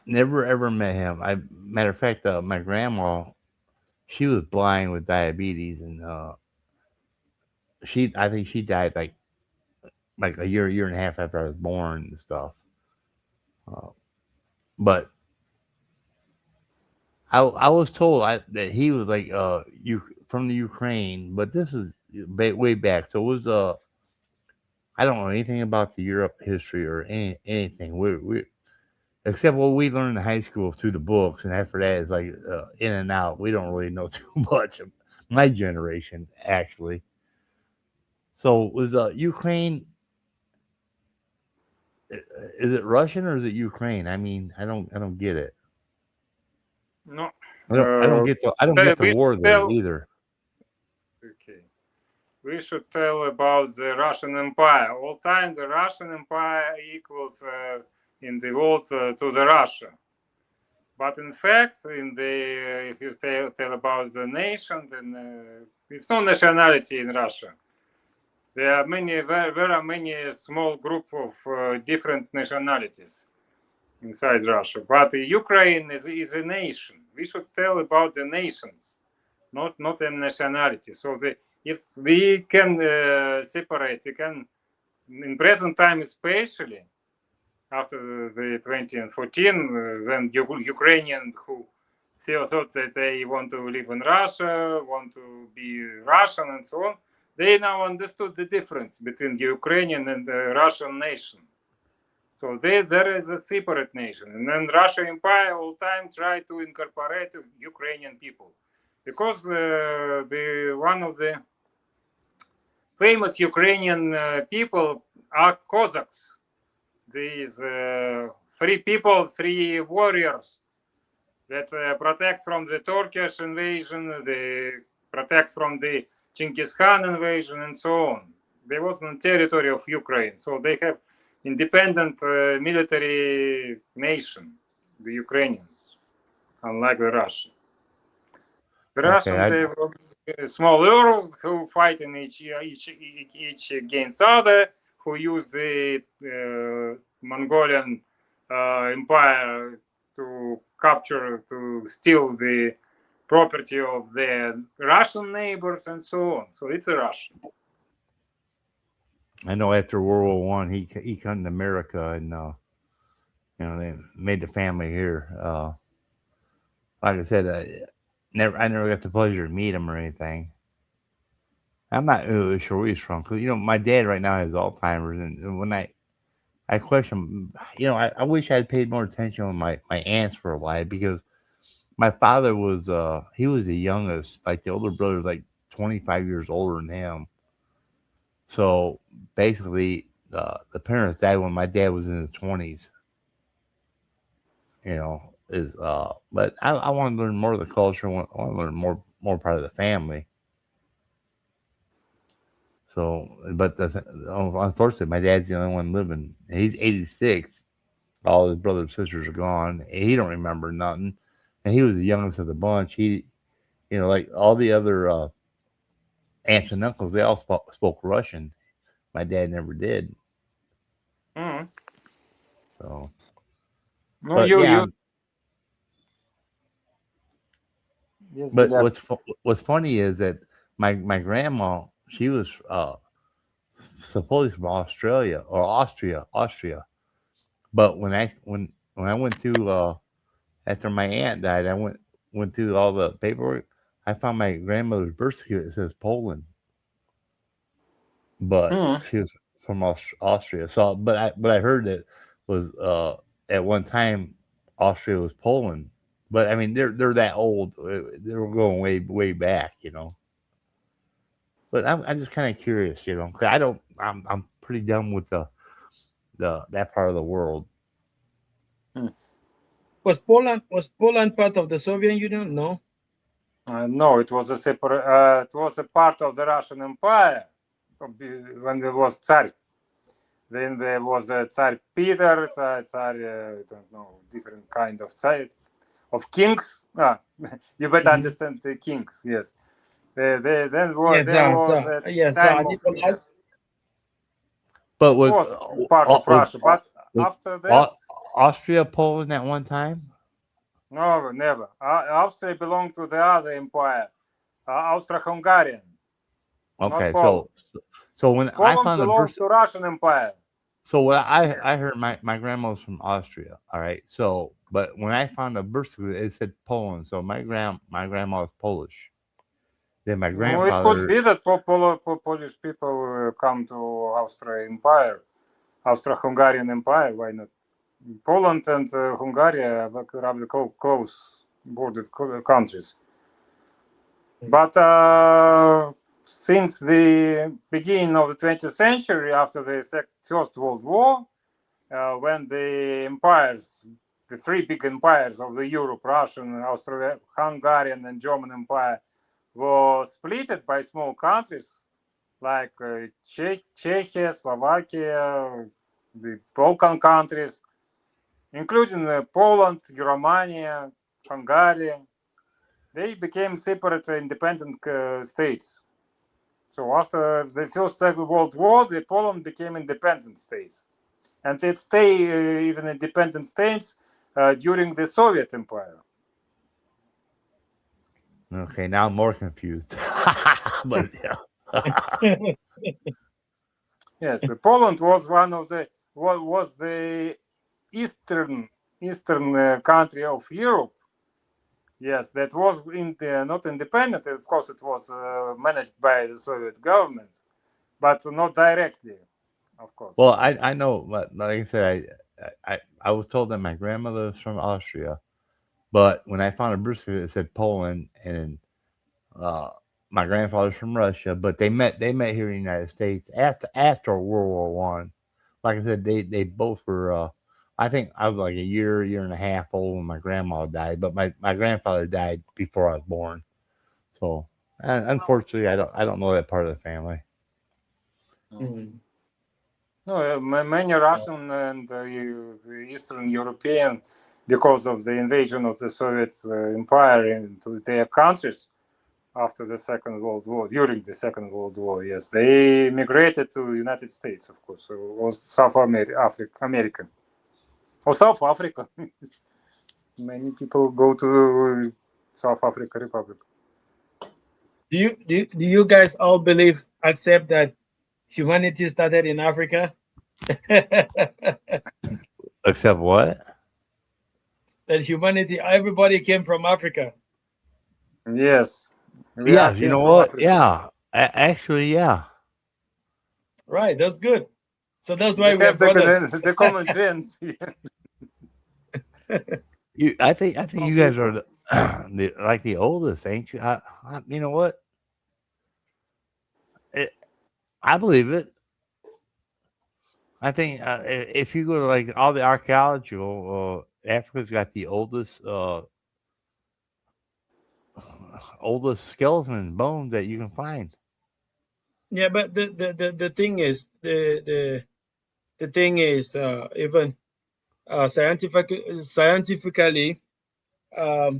B: never ever met him. Matter of fact, my grandma, she was blind with diabetes, and I think she died like a year and a half after I was born and stuff. Uh, but I was told that he was like you from the Ukraine, but this is way back. So it was I don't know anything about the Europe history or anything. We except what we learned in high school through the books, and after that it's like in and out. We don't really know too much of my generation actually. So was Ukraine? Is it Russian or is it Ukraine? I mean, I don't get it.
D: No,
B: I don't get the
D: we
B: war
D: should
B: there
D: tell.
B: either.
D: Okay. We should tell about the Russian Empire. All time, the Russian Empire equals in the world to the Russia. But in fact, if you tell about the nation, then it's no nationality in Russia. There are many small group of different nationalities inside Russia. But Ukraine is a nation. We should tell about the nations, not a nationality. So if we can separate, we can in present time especially after the 2014, when Ukrainians who thought that they want to live in Russia, want to be Russian and so on, they now understood the difference between the Ukrainian and the Russian nation. So there is a separate nation. And then Russian Empire all time tried to incorporate Ukrainian people. Because one of the famous Ukrainian people are Cossacks. These three warriors that protect from the Turkish invasion, they protect from the Genghis Khan invasion, and so on. They was on territory of Ukraine, so they have independent military nation, the Ukrainians, unlike the Russian. The Russians, they were small earls who fight in each against other, who use the Mongolian empire to capture, to steal the property of their Russian neighbors and so on. So it's a Russian.
B: I know after World War I, he come to America and they made the family here. Like I said, I never got the pleasure to meet him or anything. I'm not really sure where he's from because my dad right now has Alzheimer's, and when I question, I wish I had paid more attention when my aunts were alive, because my father was he was the youngest. Like the older brother was like 25 years older than him. So basically, the parents died when my dad was in his 20s. But I want to learn more of the culture. I want to learn more part of the family. So, but unfortunately, my dad's the only one living. He's 86. All his brothers and sisters are gone. He don't remember nothing, and he was the youngest of the bunch. He, like all the other aunts and uncles, they all spoke Russian. My dad never did.
D: Mm-hmm.
B: So,
D: no, Yes,
B: but what's funny is that my grandma, she was supposedly from Australia or Austria. But when I went to after my aunt died, I went through all the paperwork. I found my grandmother's birth certificate. It says Poland, but she was from Austria. So, but I heard that was at one time Austria was Poland. But I mean, they're that old. They were going way back, But I'm just kind of curious, 'cause I don't. I'm pretty done with that part of the world.
A: Was Poland part of the Soviet Union? No.
D: No, it was a separate. It was a part of the Russian Empire when there was Tsar. Then there was Tsar Peter, Tsar I don't know, different kind of Tsars, of kings. You better understand the kings. Yes. Then there was time of,
A: Nicholas.
B: But
D: was part of Russia. But after that,
B: Austria, Poland at one time?
D: No, never. Austria belonged to the other empire, Austro-Hungarian.
B: Okay,
D: so
B: when
D: Poland
B: I found
D: belonged to Russian Empire.
B: So what I heard my grandma was from Austria. All right. So, but when I found a birth certificate, it said Poland. So my grandma was Polish. Then my grandfather.
D: It could be that Polish people come to Austro-Hungarian Empire. Why not? Poland and Hungary are rather close bordered countries. But since the beginning of the 20th century, after the First World War, when the empires the three big empires of the Europe, Russian, Hungarian, and German Empire, were split by small countries like Czechia, Slovakia, the Balkan countries, including Poland, Romania, Hungary. They became separate independent states. So after the First World War, the Poland became independent states. And it stayed even independent states during the Soviet Empire.
B: Okay, now I'm more confused. But yeah.
D: Yes, Poland was one of the was the eastern country of Europe. Yes, that was not independent. Of course, it was managed by the Soviet government, but not directly, of course.
B: Well, I know, like I said, I was told that my grandmother was from Austria, but when I found a birth certificate, it said Poland, and my grandfather's from Russia. But they met here in the United States after World War One. Like I said, they both were. I think I was like a year and a half old when my grandma died, but my grandfather died before I was born. So unfortunately, I don't know that part of the family.
A: Mm.
D: No, many Russian and the Eastern European, because of the invasion of the Soviet Empire into their countries after the Second World War, during the Second World War, yes, they migrated to the United States, of course, or South America, or South Africa. Many people go to South Africa Republic.
A: Do you guys all accept that humanity started in Africa?
B: Except what?
A: That humanity, everybody came from Africa.
D: Yes.
B: Yeah, you know what? Africa. Yeah, actually, yeah.
A: Right, that's good. So that's why we have
D: the common genes.
B: I think you guys are like the oldest, ain't you? You know what? I believe it. I think if you go to like all the archaeological, Africa's got the oldest skeleton bones that you can find.
A: Yeah, but the thing is the thing is even scientifically, a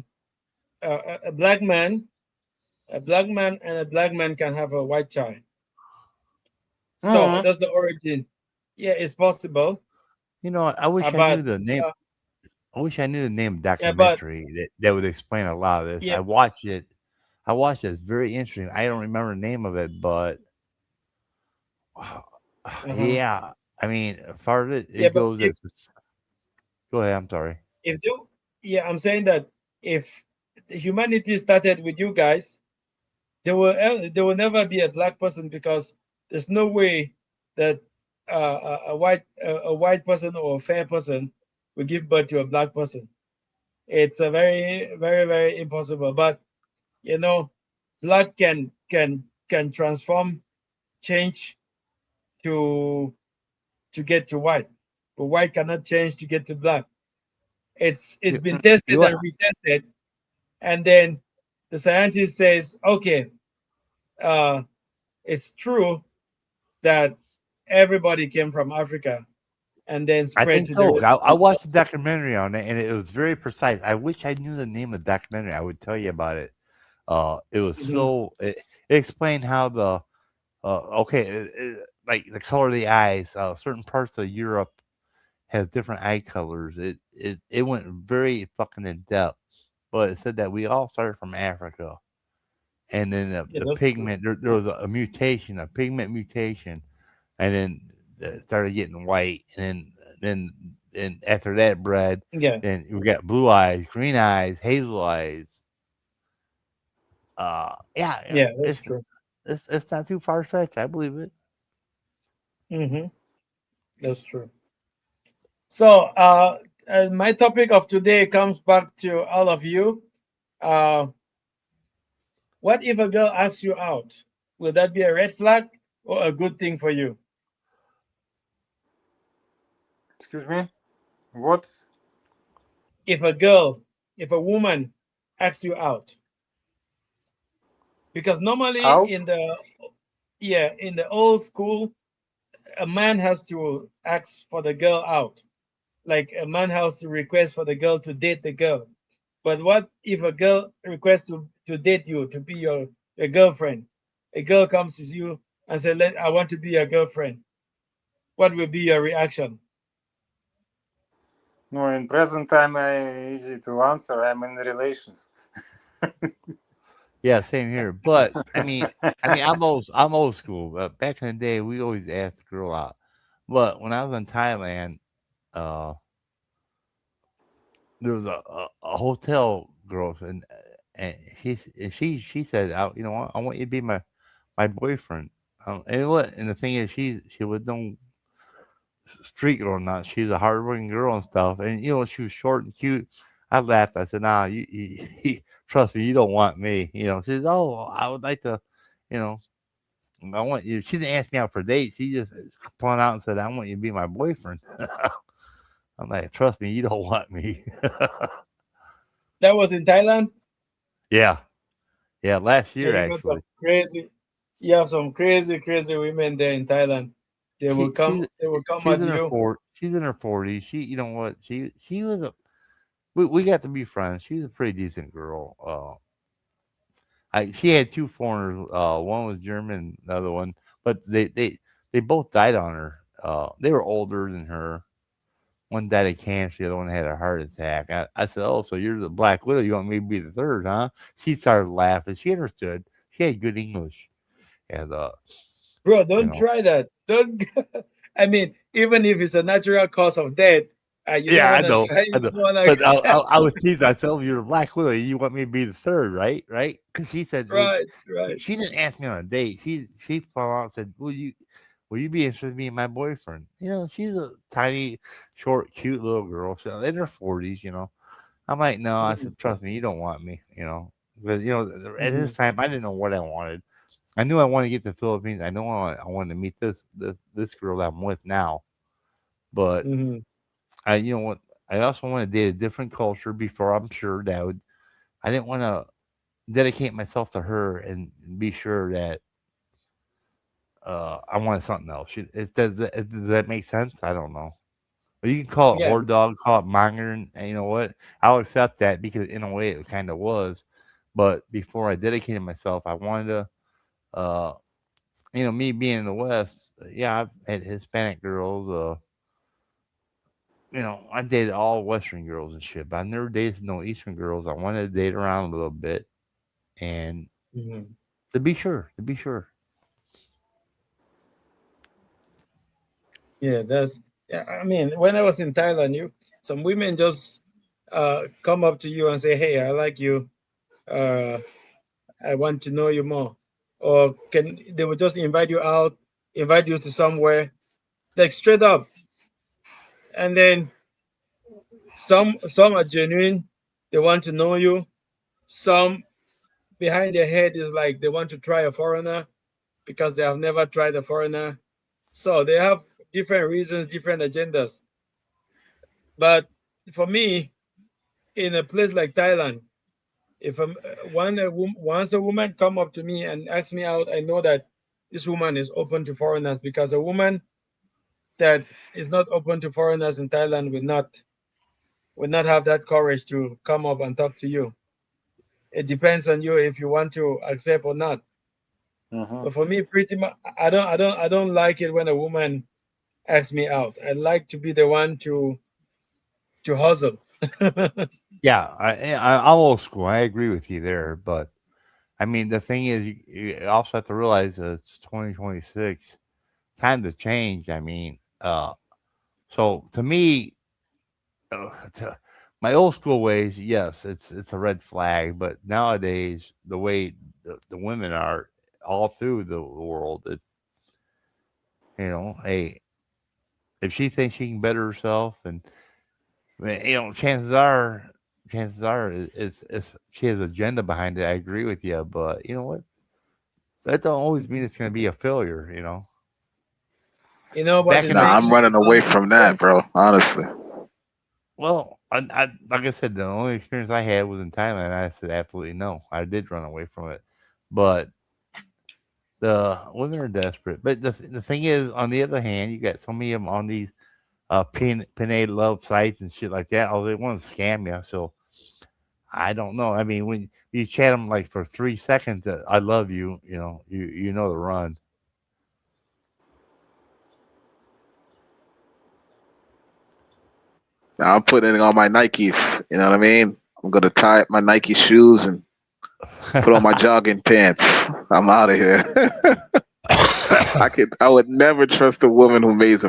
A: black man and a black man can have a white child. So that's the origin. Yeah, it's possible.
B: You know, I wish I knew the name. I wish I knew the name of documentary that would explain a lot of this. Yeah. I watched it. It's very interesting. I don't remember the name of it, but yeah. I mean, as far as it goes, go ahead. I'm sorry.
A: I'm saying that if humanity started with you guys, there will never be a black person, because there's no way that a white person or a fair person will give birth to a black person. It's a very, very, very impossible. But you know, black can transform, change to get to white, but white cannot change to get to black. It's been tested and retested, and then the scientist says, okay, it's true that everybody came from Africa and then spread to the rest.
B: I watched the documentary on it, and it was very precise. I wish I knew the name of the documentary. I would tell you about it. It was so it explained how the like the color of the eyes. Certain parts of Europe has different eye colors. It went very fucking in depth, but it said that we all started from Africa, and then the pigment there was a pigment mutation, and then started getting white, and then after that bred, then we got blue eyes, green eyes, hazel eyes.
A: Yeah, that's true.
B: It's not too far fetched. I believe it.
A: That's true. So my topic of today comes back to all of you. What if a girl asks you out? Will that be a red flag or a good thing for you?
D: Excuse me? What?
A: if a woman asks you out, because normally
D: Out?
A: in the old school, a man has to ask for the girl out. Like a man has to request for the girl to date the girl. But what if a girl requests to date you, to be your girlfriend? A girl comes to you and says, I want to be your girlfriend. What will be your reaction?
D: No, in present time, easy to answer. I'm in relations.
B: Yeah, same here. But I'm old school. But back in the day, we always asked the girl out. But when I was in Thailand, uh, there was a hotel girl, and she said, "I, you know what? I want you to be my boyfriend." And the thing is, she was no street girl or not. She's a hardworking girl and stuff. And she was short and cute. I laughed. I said, "Nah, trust me, you don't want me." She says, "Oh, I would like to, you know, I want you." She didn't ask me out for a date. She just pointed out and said, "I want you to be my boyfriend." I'm like, "Trust me, you don't want me."
A: That was in Thailand.
B: Yeah, yeah. Last
A: Yeah,
B: year,
A: you got some
B: actually.
A: crazy. You have some crazy, crazy women there in Thailand. They will
B: She
A: come.
B: she's
A: They will come
B: she's
A: at
B: in her
A: you.
B: fort. She's in her 40s. You know what? She was a. We got to be friends. She was a pretty decent girl. She had two foreigners. One was German, the other one, but they both died on her. They were older than her. One died of cancer, the other one had a heart attack. I said, "Oh, so you're the Black Widow? You want me to be the third, huh?" She started laughing. She understood. She had good English, and
A: Bro,
B: you
A: don't
B: know,
A: try that. Don't. I mean, even if it's a natural cause of death, you don't
B: yeah,
A: want to try.
B: I
A: You
B: know.
A: don't want
B: But
A: to.
B: I was teasing. I said, "Oh, you're the Black Widow. You want me to be the third, right? Right?" Because she said, well,
A: Right, right.
B: she didn't ask me on a date. She followed out and said, will you be interested in being my boyfriend?" She's a tiny, short, cute little girl. She's in her 40s. I'm like, no. I
A: Mhm,
B: said, trust me, you don't want me. Because at this
A: mhm,
B: time, I didn't know what I wanted. I knew I wanted to get to the Philippines. I know I wanted to meet this girl that I'm with now. But
A: mhm.
B: you know what? I also want to date a different culture before I'm sure that would. I didn't want to dedicate myself to her and be sure that I wanted something else. Does that make sense? I don't know. But you can call it
A: Yeah.
B: horde dog, call it monger, and you know what? I'll accept that because in a way it kind of was. But before I dedicated myself, I wanted to, uh, me being in the West, yeah, I've had Hispanic girls. I dated all Western girls and shit, but I never dated no Eastern girls. I wanted to date around a little bit, and
A: Mhm.
B: to be sure.
A: Yeah, that's. Yeah, I mean, when I was in Thailand, some women just come up to you and say, "Hey, I like you. Uh, I want to know you more," or they will just invite you out, invite you to somewhere, like straight up, and then some are genuine, they want to know you. Some behind their head is like they want to try a foreigner because they have never tried a foreigner. So they have different reasons, different agendas. But for me, in a place like Thailand, if once a woman come up to me and ask me out, I know that this woman is open to foreigners, because a woman that is not open to foreigners in Thailand will not have that courage to come up and talk to you. It depends on you if you want to accept or not.
D: Mhm.
A: But for me, pretty much, I don't like it when a woman asks me out. I like to be the one to hustle.
B: Yeah, I'm old school. I agree with you there, but I mean, the thing is, you also have to realize that it's 2026. Time to change. I mean, so to me, to my old school ways, yes, it's a red flag. But nowadays, the way the women are all through the world, hey, if she thinks she can better herself, and chances are, it's she has agenda behind it. I agree with you, but you know what? That don't always mean it's going to be a failure.
A: You know what
B: Back
A: the
B: in the
C: Nah,
A: saying
C: I'm
A: is?
C: running away from that, bro. Honestly.
B: Well, I like I said, the only experience I had was in Thailand. I said absolutely no. I did run away from it, but the women are desperate. But the thing is, on the other hand, you got so many of them on these Pinay love sites and shit like that. Oh, they want to scam you. So I don't know. I mean, when you chat them like for 3 seconds, I love you. You know the run.
C: Now I'm putting on my Nikes. You know what I mean? I'm gonna tie up my Nike shoes and put on my jogging pants. I'm out of here. I would never trust a woman who makes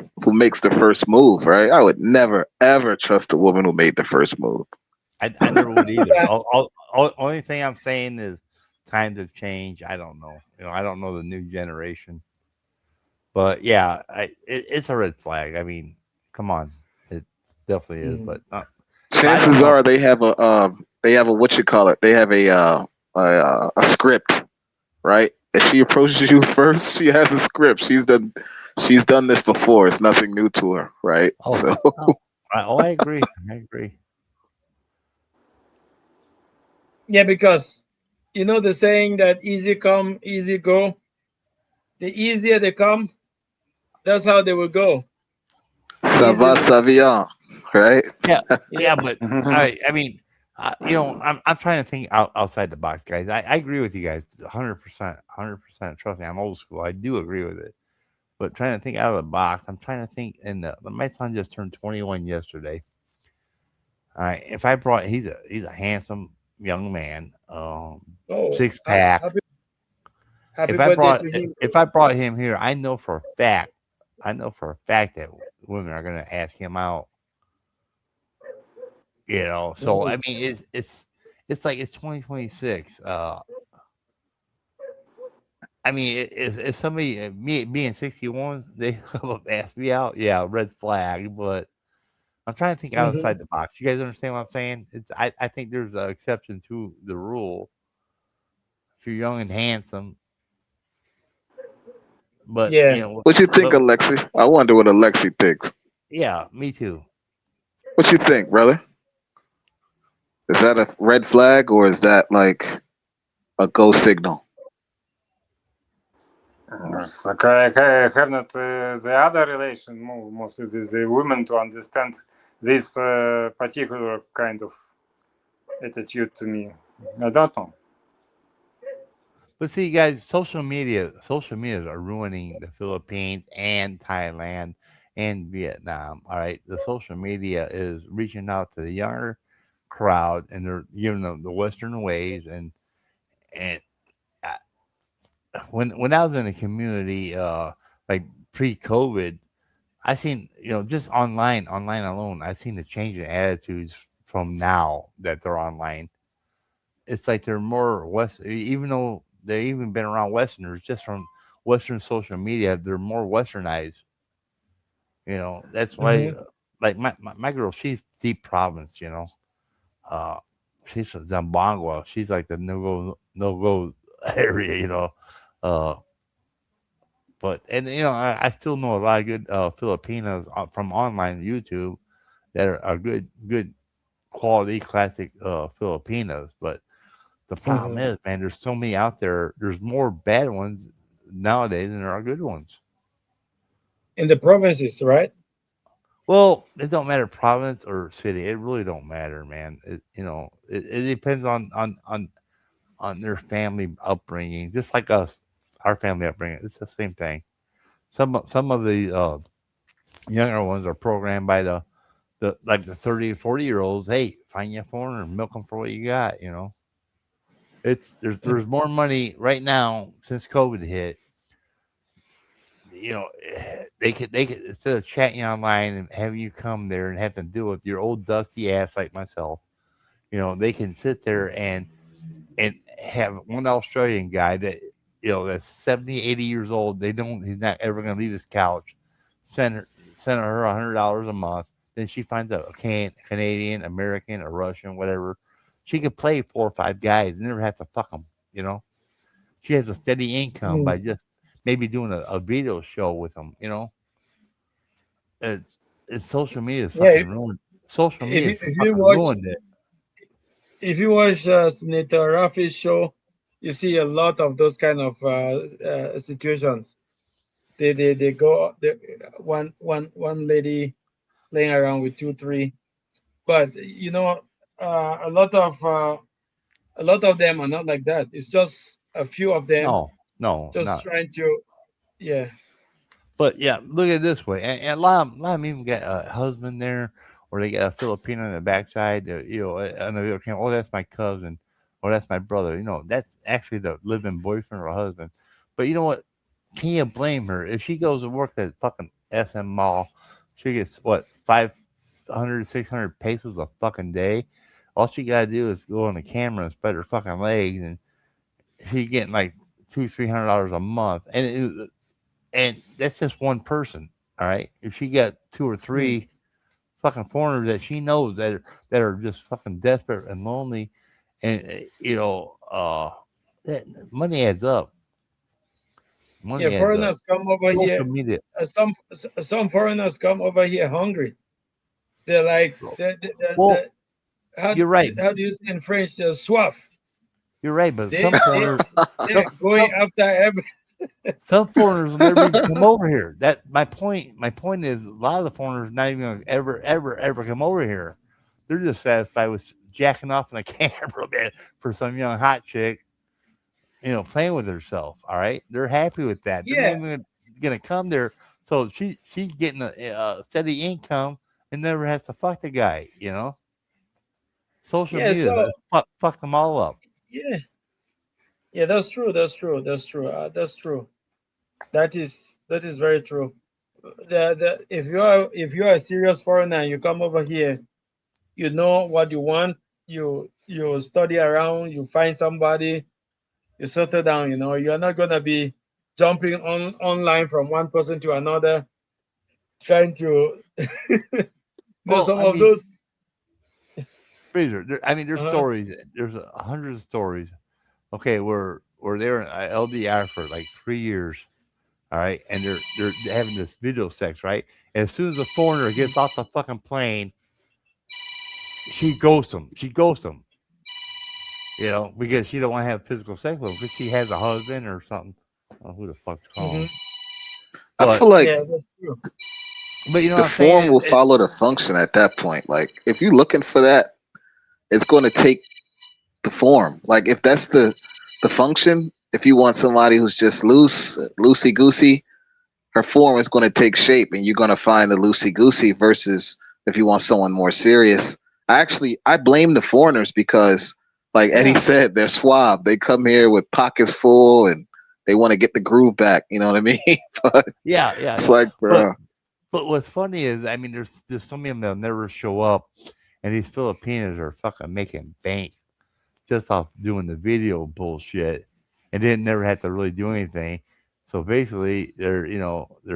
C: the first move, right? I would never ever trust a woman who made the first move.
B: I never would either.
A: Yeah.
B: Only thing I'm saying is times have changed. I don't know. I don't know the new generation. But yeah, it's a red flag. I mean, come on, it definitely is. But I don't
C: Chances
B: know.
C: are they have a what you call it? They have a script, right? If she approaches you first, she has a script. She's done this before. It's nothing new to her, right?
B: Oh,
C: So
B: I agree. I agree.
A: Yeah, because you know the saying that easy come, easy go. The easier they come, that's how they will go. The
C: ça
A: easier
C: va,
A: they
C: ça vient, right?
B: Yeah, but I mean, I'm trying to think outside the box, guys. I agree with you guys, 100%, 100%. Trust me, I'm old school. I do agree with it. But trying to think out of the box, I'm trying to think. And my son just turned 21 yesterday. All right, if I brought, he's a handsome young man,
A: oh,
B: six pack.
A: happy birthday to him.
B: If I brought him here, I know for a fact that women are gonna ask him out. So I
A: Mhm.
B: mean, it's like it's 2026. I mean, if somebody me being 61, they ask me out, yeah, red flag. But I'm trying to think
A: Mhm.
B: outside the box. You guys understand what I'm saying? I think there's an exception to the rule. If you're young and handsome, but
A: Yeah.
C: What you think,
B: but
C: Alexi? I wonder what Alexi thinks.
B: yeah, me too.
C: What you think, brother? Is that a red flag or is that like a go signal?
D: Like I have not the other relation, mostly the women to understand this particular kind of attitude to me. I don't know.
B: But see, guys, social media are ruining the Philippines and Thailand and Vietnam. All right, the social media is reaching out to the younger crowd, and they're giving them the Western ways. And uh, when I was in the community, like pre-COVID, I seen just online alone. I seen the change in attitudes from now that they're online. It's like they're more West, even though they even been around Westerners, just from Western social media, they're more Westernized. That's why,
A: Mhm.
B: like my girl, she's deep province. Uh, she's from Zamboanga. She's like the no go area. Uh, but and I still know a lot of good Filipinos from online YouTube that are good quality classic Filipinos, but the problem
A: Mhm.
B: is, man, there's so many out there. There's more bad ones nowadays than there are good ones.
A: In the provinces, right?
B: Well, it don't matter province or city. It really don't matter, man. It depends on their family upbringing, just like us, our family upbringing. It's the same thing. Some of the younger ones are programmed by the 30 to 40 year olds. Hey, find you a foreigner, milk them for what you got. It's there's
A: Mhm.
B: more money right now since COVID hit. They could instead of chatting online and having you come there and have to deal with your old dusty ass like myself. They can sit there and have one Australian guy that that's 70, 80 years old. He's not ever going to leave his couch. Send her $100 a month. Then she finds a Canadian, American, or Russian, whatever. She could play 4 or 5 guys and never have to fuck them. You know, she has a steady income by
A: Mhm.
B: just maybe doing a video show with them. It's it's social media is
A: Yeah.
B: fucking ruined. Social
A: If
B: media
A: you if you
B: fucking
A: watch
B: ruined it.
A: if you watch Senator Rafi's show, you see a lot of those kind of situations. They go one lady playing around with two three, but a lot of them are not like that. It's just a few of them
B: No,
A: just
B: not.
A: trying to, yeah.
B: But yeah, look at it this way, and a lot of them even got a husband there, or they got a Filipino on the backside. On the video camera. Oh, that's my cousin, or that's my brother. That's actually the living boyfriend or husband. But you know what? Can you blame her if she goes to work at fucking SM Mall? She gets what 500, 600 pesos a fucking day. All she gotta do is go on the camera and spread her fucking legs, and she getting like $200-300 a month, and that's just one person. All right, if she got two or
A: Mm.
B: three fucking foreigners that she knows that are just fucking desperate and lonely, and that money adds up.
A: Yeah,
B: Money adds up.
A: foreigners come over here.
B: Social media.
A: Some foreigners come over here hungry. They're like
B: Well, you're right.
A: how do you say in French? They're soif.
B: You're right, but
A: They
B: some
A: they
B: foreigners,
A: they're
B: some,
A: going
B: some,
A: after every.
B: some foreigners will never even come over here. That my point. My point is, a lot of the foreigners not even gonna ever come over here. They're just satisfied with jacking off in a camera, man, for some young hot chick, playing with herself. All right, they're happy with that. They're not
A: Yeah,
B: even gonna come there. So she's getting a steady income and never has to fuck the guy. Social
A: yeah.
B: media
A: So
B: fuck them all up.
A: yeah, yeah. That's true. That's true. That's true. That's true. That is very true. If you are a serious foreigner and you come over here, you know what you want. You study around. You find somebody. You settle down. You're not gonna be jumping online from one person to another, trying to
B: Well,
A: some
B: I
A: of
B: mean,
A: those.
B: Fraser, there's
A: Uh-huh.
B: stories. There's hundreds of stories. Okay, we're there in LDR for like 3 years. All right, and they're having this video sex, right? And as soon as the foreigner gets off the fucking plane, she ghosts him. She ghosts him. Because she don't want to have physical sex with him because she has a husband or something. Oh, who the fuck's calling?
A: Hmm.
C: I
B: But
C: feel like
A: Yeah, that's true.
B: you know
C: the
B: what I'm saying?
C: form will follow the function at that point. Like if you're looking for that, it's going to take the form. Like if that's the function, if you want somebody who's just loosey goosey, her form is going to take shape, and you're going to find the loosey goosey. Versus if you want someone more serious, I blame the foreigners because, like Eddie
B: Yeah,
C: said, they're suave. They come here with pockets full and they want to get the groove back. You know what I mean? But
B: yeah,
C: it's
B: yeah.
C: like,
B: But
C: bro,
B: what's funny is, there's so many of them that'll never show up, and these Filipinos are fucking making bank just off doing the video bullshit, and then never had to really do anything. So basically, they're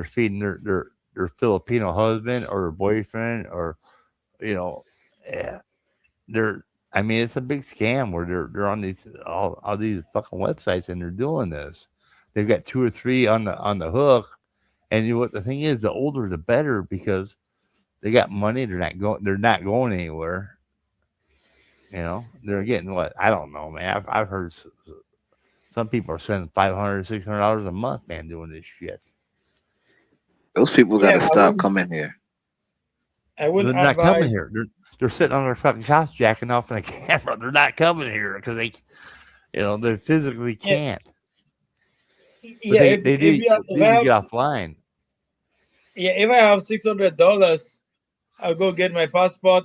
B: feeding their Filipino husband or their boyfriend, or you know, yeah, they're. It's a big scam where they're on all these fucking websites and they're doing this. They've got two or three on the hook, and what the thing is, the older the better because they got money. They're not going anywhere. They're getting what I don't know, man. I've heard some people are spending $500-600 a month, man, doing this shit.
C: those people got
A: Yeah,
C: to stop coming here.
A: I
B: They're
A: wouldn't
B: not coming
A: advise.
B: here. They're sitting on their fucking couch jacking off in a camera. They're not coming here because they physically
A: Yeah,
B: can't. But
A: yeah. If
B: they
A: if
B: do
A: you have,
B: they need to get offline.
A: if I have $600, I'll go get my passport,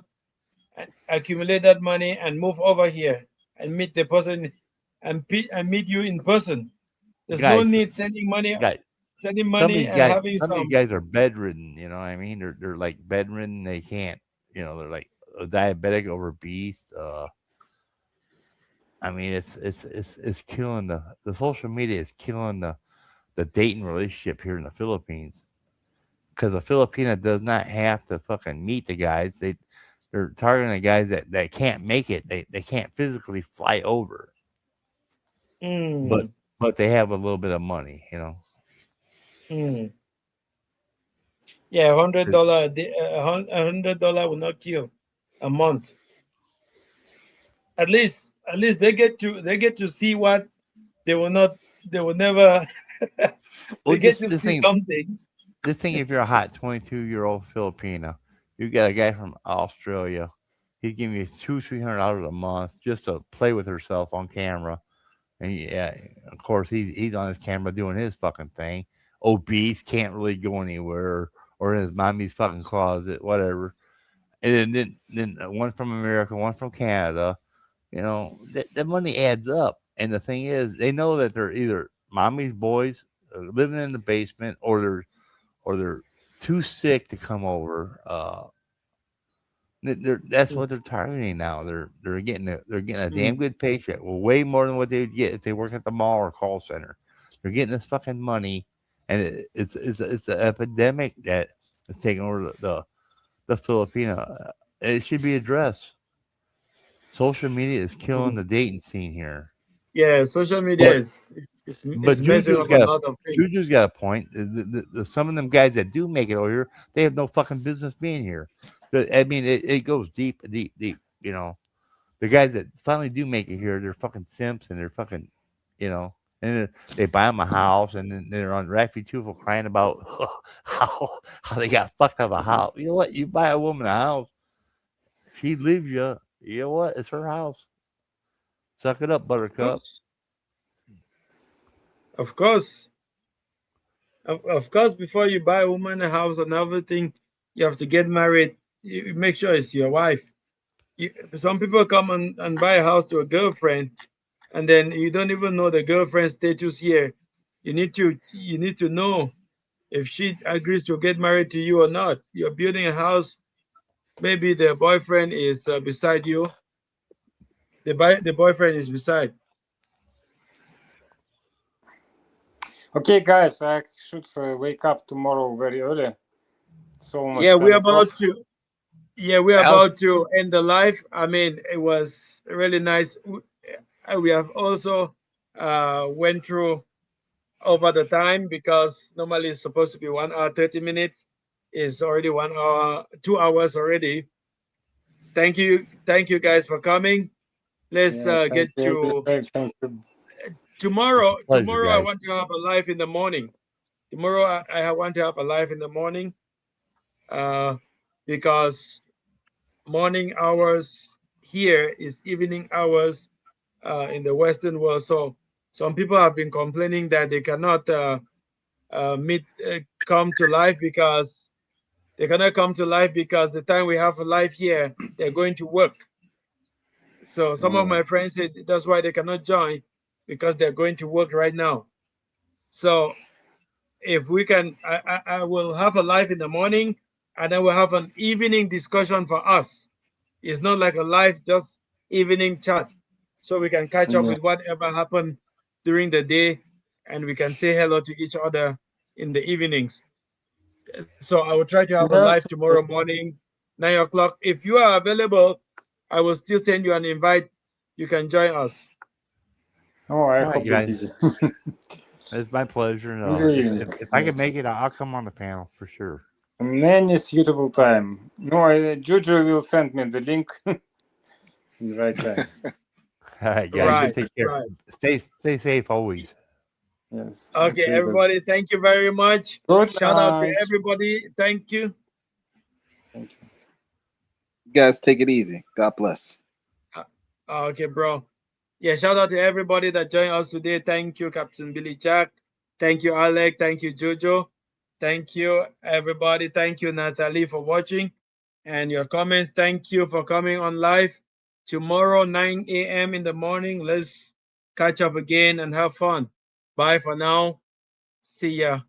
A: and accumulate that money, and move over here and meet the person, and meet you in person. There's no
B: Guys,
A: need
B: guys,
A: sending money and having
B: some of these
A: some.
B: guys are bedridden. You know what I mean? They're like bedridden. They can't. They're like diabetic or obese. It's killing the social media is killing the dating relationship here in the Philippines because a Filipina does not have to fucking meet the guys. They're targeting the guys that can't make it. They can't physically fly over, but
A: Mm,
B: but they have a little bit of money.
A: mm. Yeah,
B: It-
A: $100 $100 will not kill. a month. At least they get to see what they will not they will never
B: Well,
A: they get
B: just
A: to
B: the
A: see
B: thing.
A: something.
B: The thing, if you're a hot 22-year-old Filipino, you got a guy from Australia. He'd give you $200-300 a month just to play with herself on camera. And yeah, of course, he's on his camera doing his fucking thing. Obese, can't really go anywhere, or in his mommy's fucking closet, whatever. And then one from America, one from Canada. You know, that money adds up. And the thing is, they know that they're either mommy's boys living in the basement, or they're too sick to come over. That's what they're targeting now. They're getting a damn good paycheck, well, way more than what they would get if they work at the mall or call center. They're getting this fucking money, and it's an epidemic that is taking over the Filipino. It should be addressed. Social media is killing the dating scene here.
A: Yeah, social media
B: But
A: is
B: but
A: messing up a lot of things.
B: Juju's got a point. Some of them guys that do make it over here, they have no fucking business being here. I mean, it goes deep. You know, the guys that finally do make it here, they're fucking simps, and they're fucking, you know, and they buy them a house, and then they're on Raffy Tufel crying about how they got fucked out of a house. You know what? You buy a woman a house, she leaves you. You know what? It's her house. Suck it up, Buttercup.
A: Of course. Of course, before you buy a woman a house and everything, you have to get married. You make sure it's your wife. Some people come and buy a house to a girlfriend, and then you don't even know the girlfriend's status here. You need to know if she agrees to get married to you or not. You're building a house. Maybe the boyfriend is beside you. The boyfriend is beside.
D: Okay, guys, I should wake up tomorrow very early. It's almost
A: Yeah,
D: 10
A: we're
D: o'clock.
A: about to. Yeah, we're about to end the live. I mean, it was really nice. We have also went through over the time, because normally it's supposed to be 1 hour 30 minutes. It's already 1 hour 2 hours already. Thank you guys for coming. Let's
D: Yes,
A: get
D: thank
A: to
D: you. Thank you.
A: tomorrow.
B: Pleasure,
A: Tomorrow I
B: guys.
A: want to have a live in the morning. Tomorrow I want to have a live in the morning, because morning hours here is evening hours in the Western world. So some people have been complaining that they cannot come to live, because they cannot come to live because the time we have a live here, they're going to work. So some of my friends said that's why they cannot join, because they're going to work right now. So if we can, I will have a live in the morning, and then we'll have an evening discussion for us. It's not like a live, just evening chat. So we can catch up with whatever happened during the day, and we can say hello to each other in the evenings. So I will try to have a live
D: Yes.
A: tomorrow morning, 9 o'clock. If you are available, I will still send you an invite. You can join us.
D: Oh, I
B: All right,
D: hope you're
B: guys.
D: busy.
B: It's my pleasure. If I can make it, I'll come on the panel for sure.
D: In any suitable time. No, Juju will send me the link in the right time.
B: All right, guys.
A: Right,
B: Take care.
A: right.
B: Stay safe always.
D: Yes.
A: Okay,
D: good.
A: everybody, thank you very much.
D: Good
A: Shout out to
D: night.
A: everybody. Thank you.
D: Thank you.
C: You guys take it easy. God bless.
A: Okay, bro. Yeah, shout out to everybody that joined us today. Thank you, Captain Billy Jack. Thank you, Alec. Thank you, Jojo. Thank you, everybody. Thank you, Natalie, for watching and your comments. Thank you for coming on live. Tomorrow, 9 a.m. in the morning, let's catch up again and have fun. Bye for now. See ya.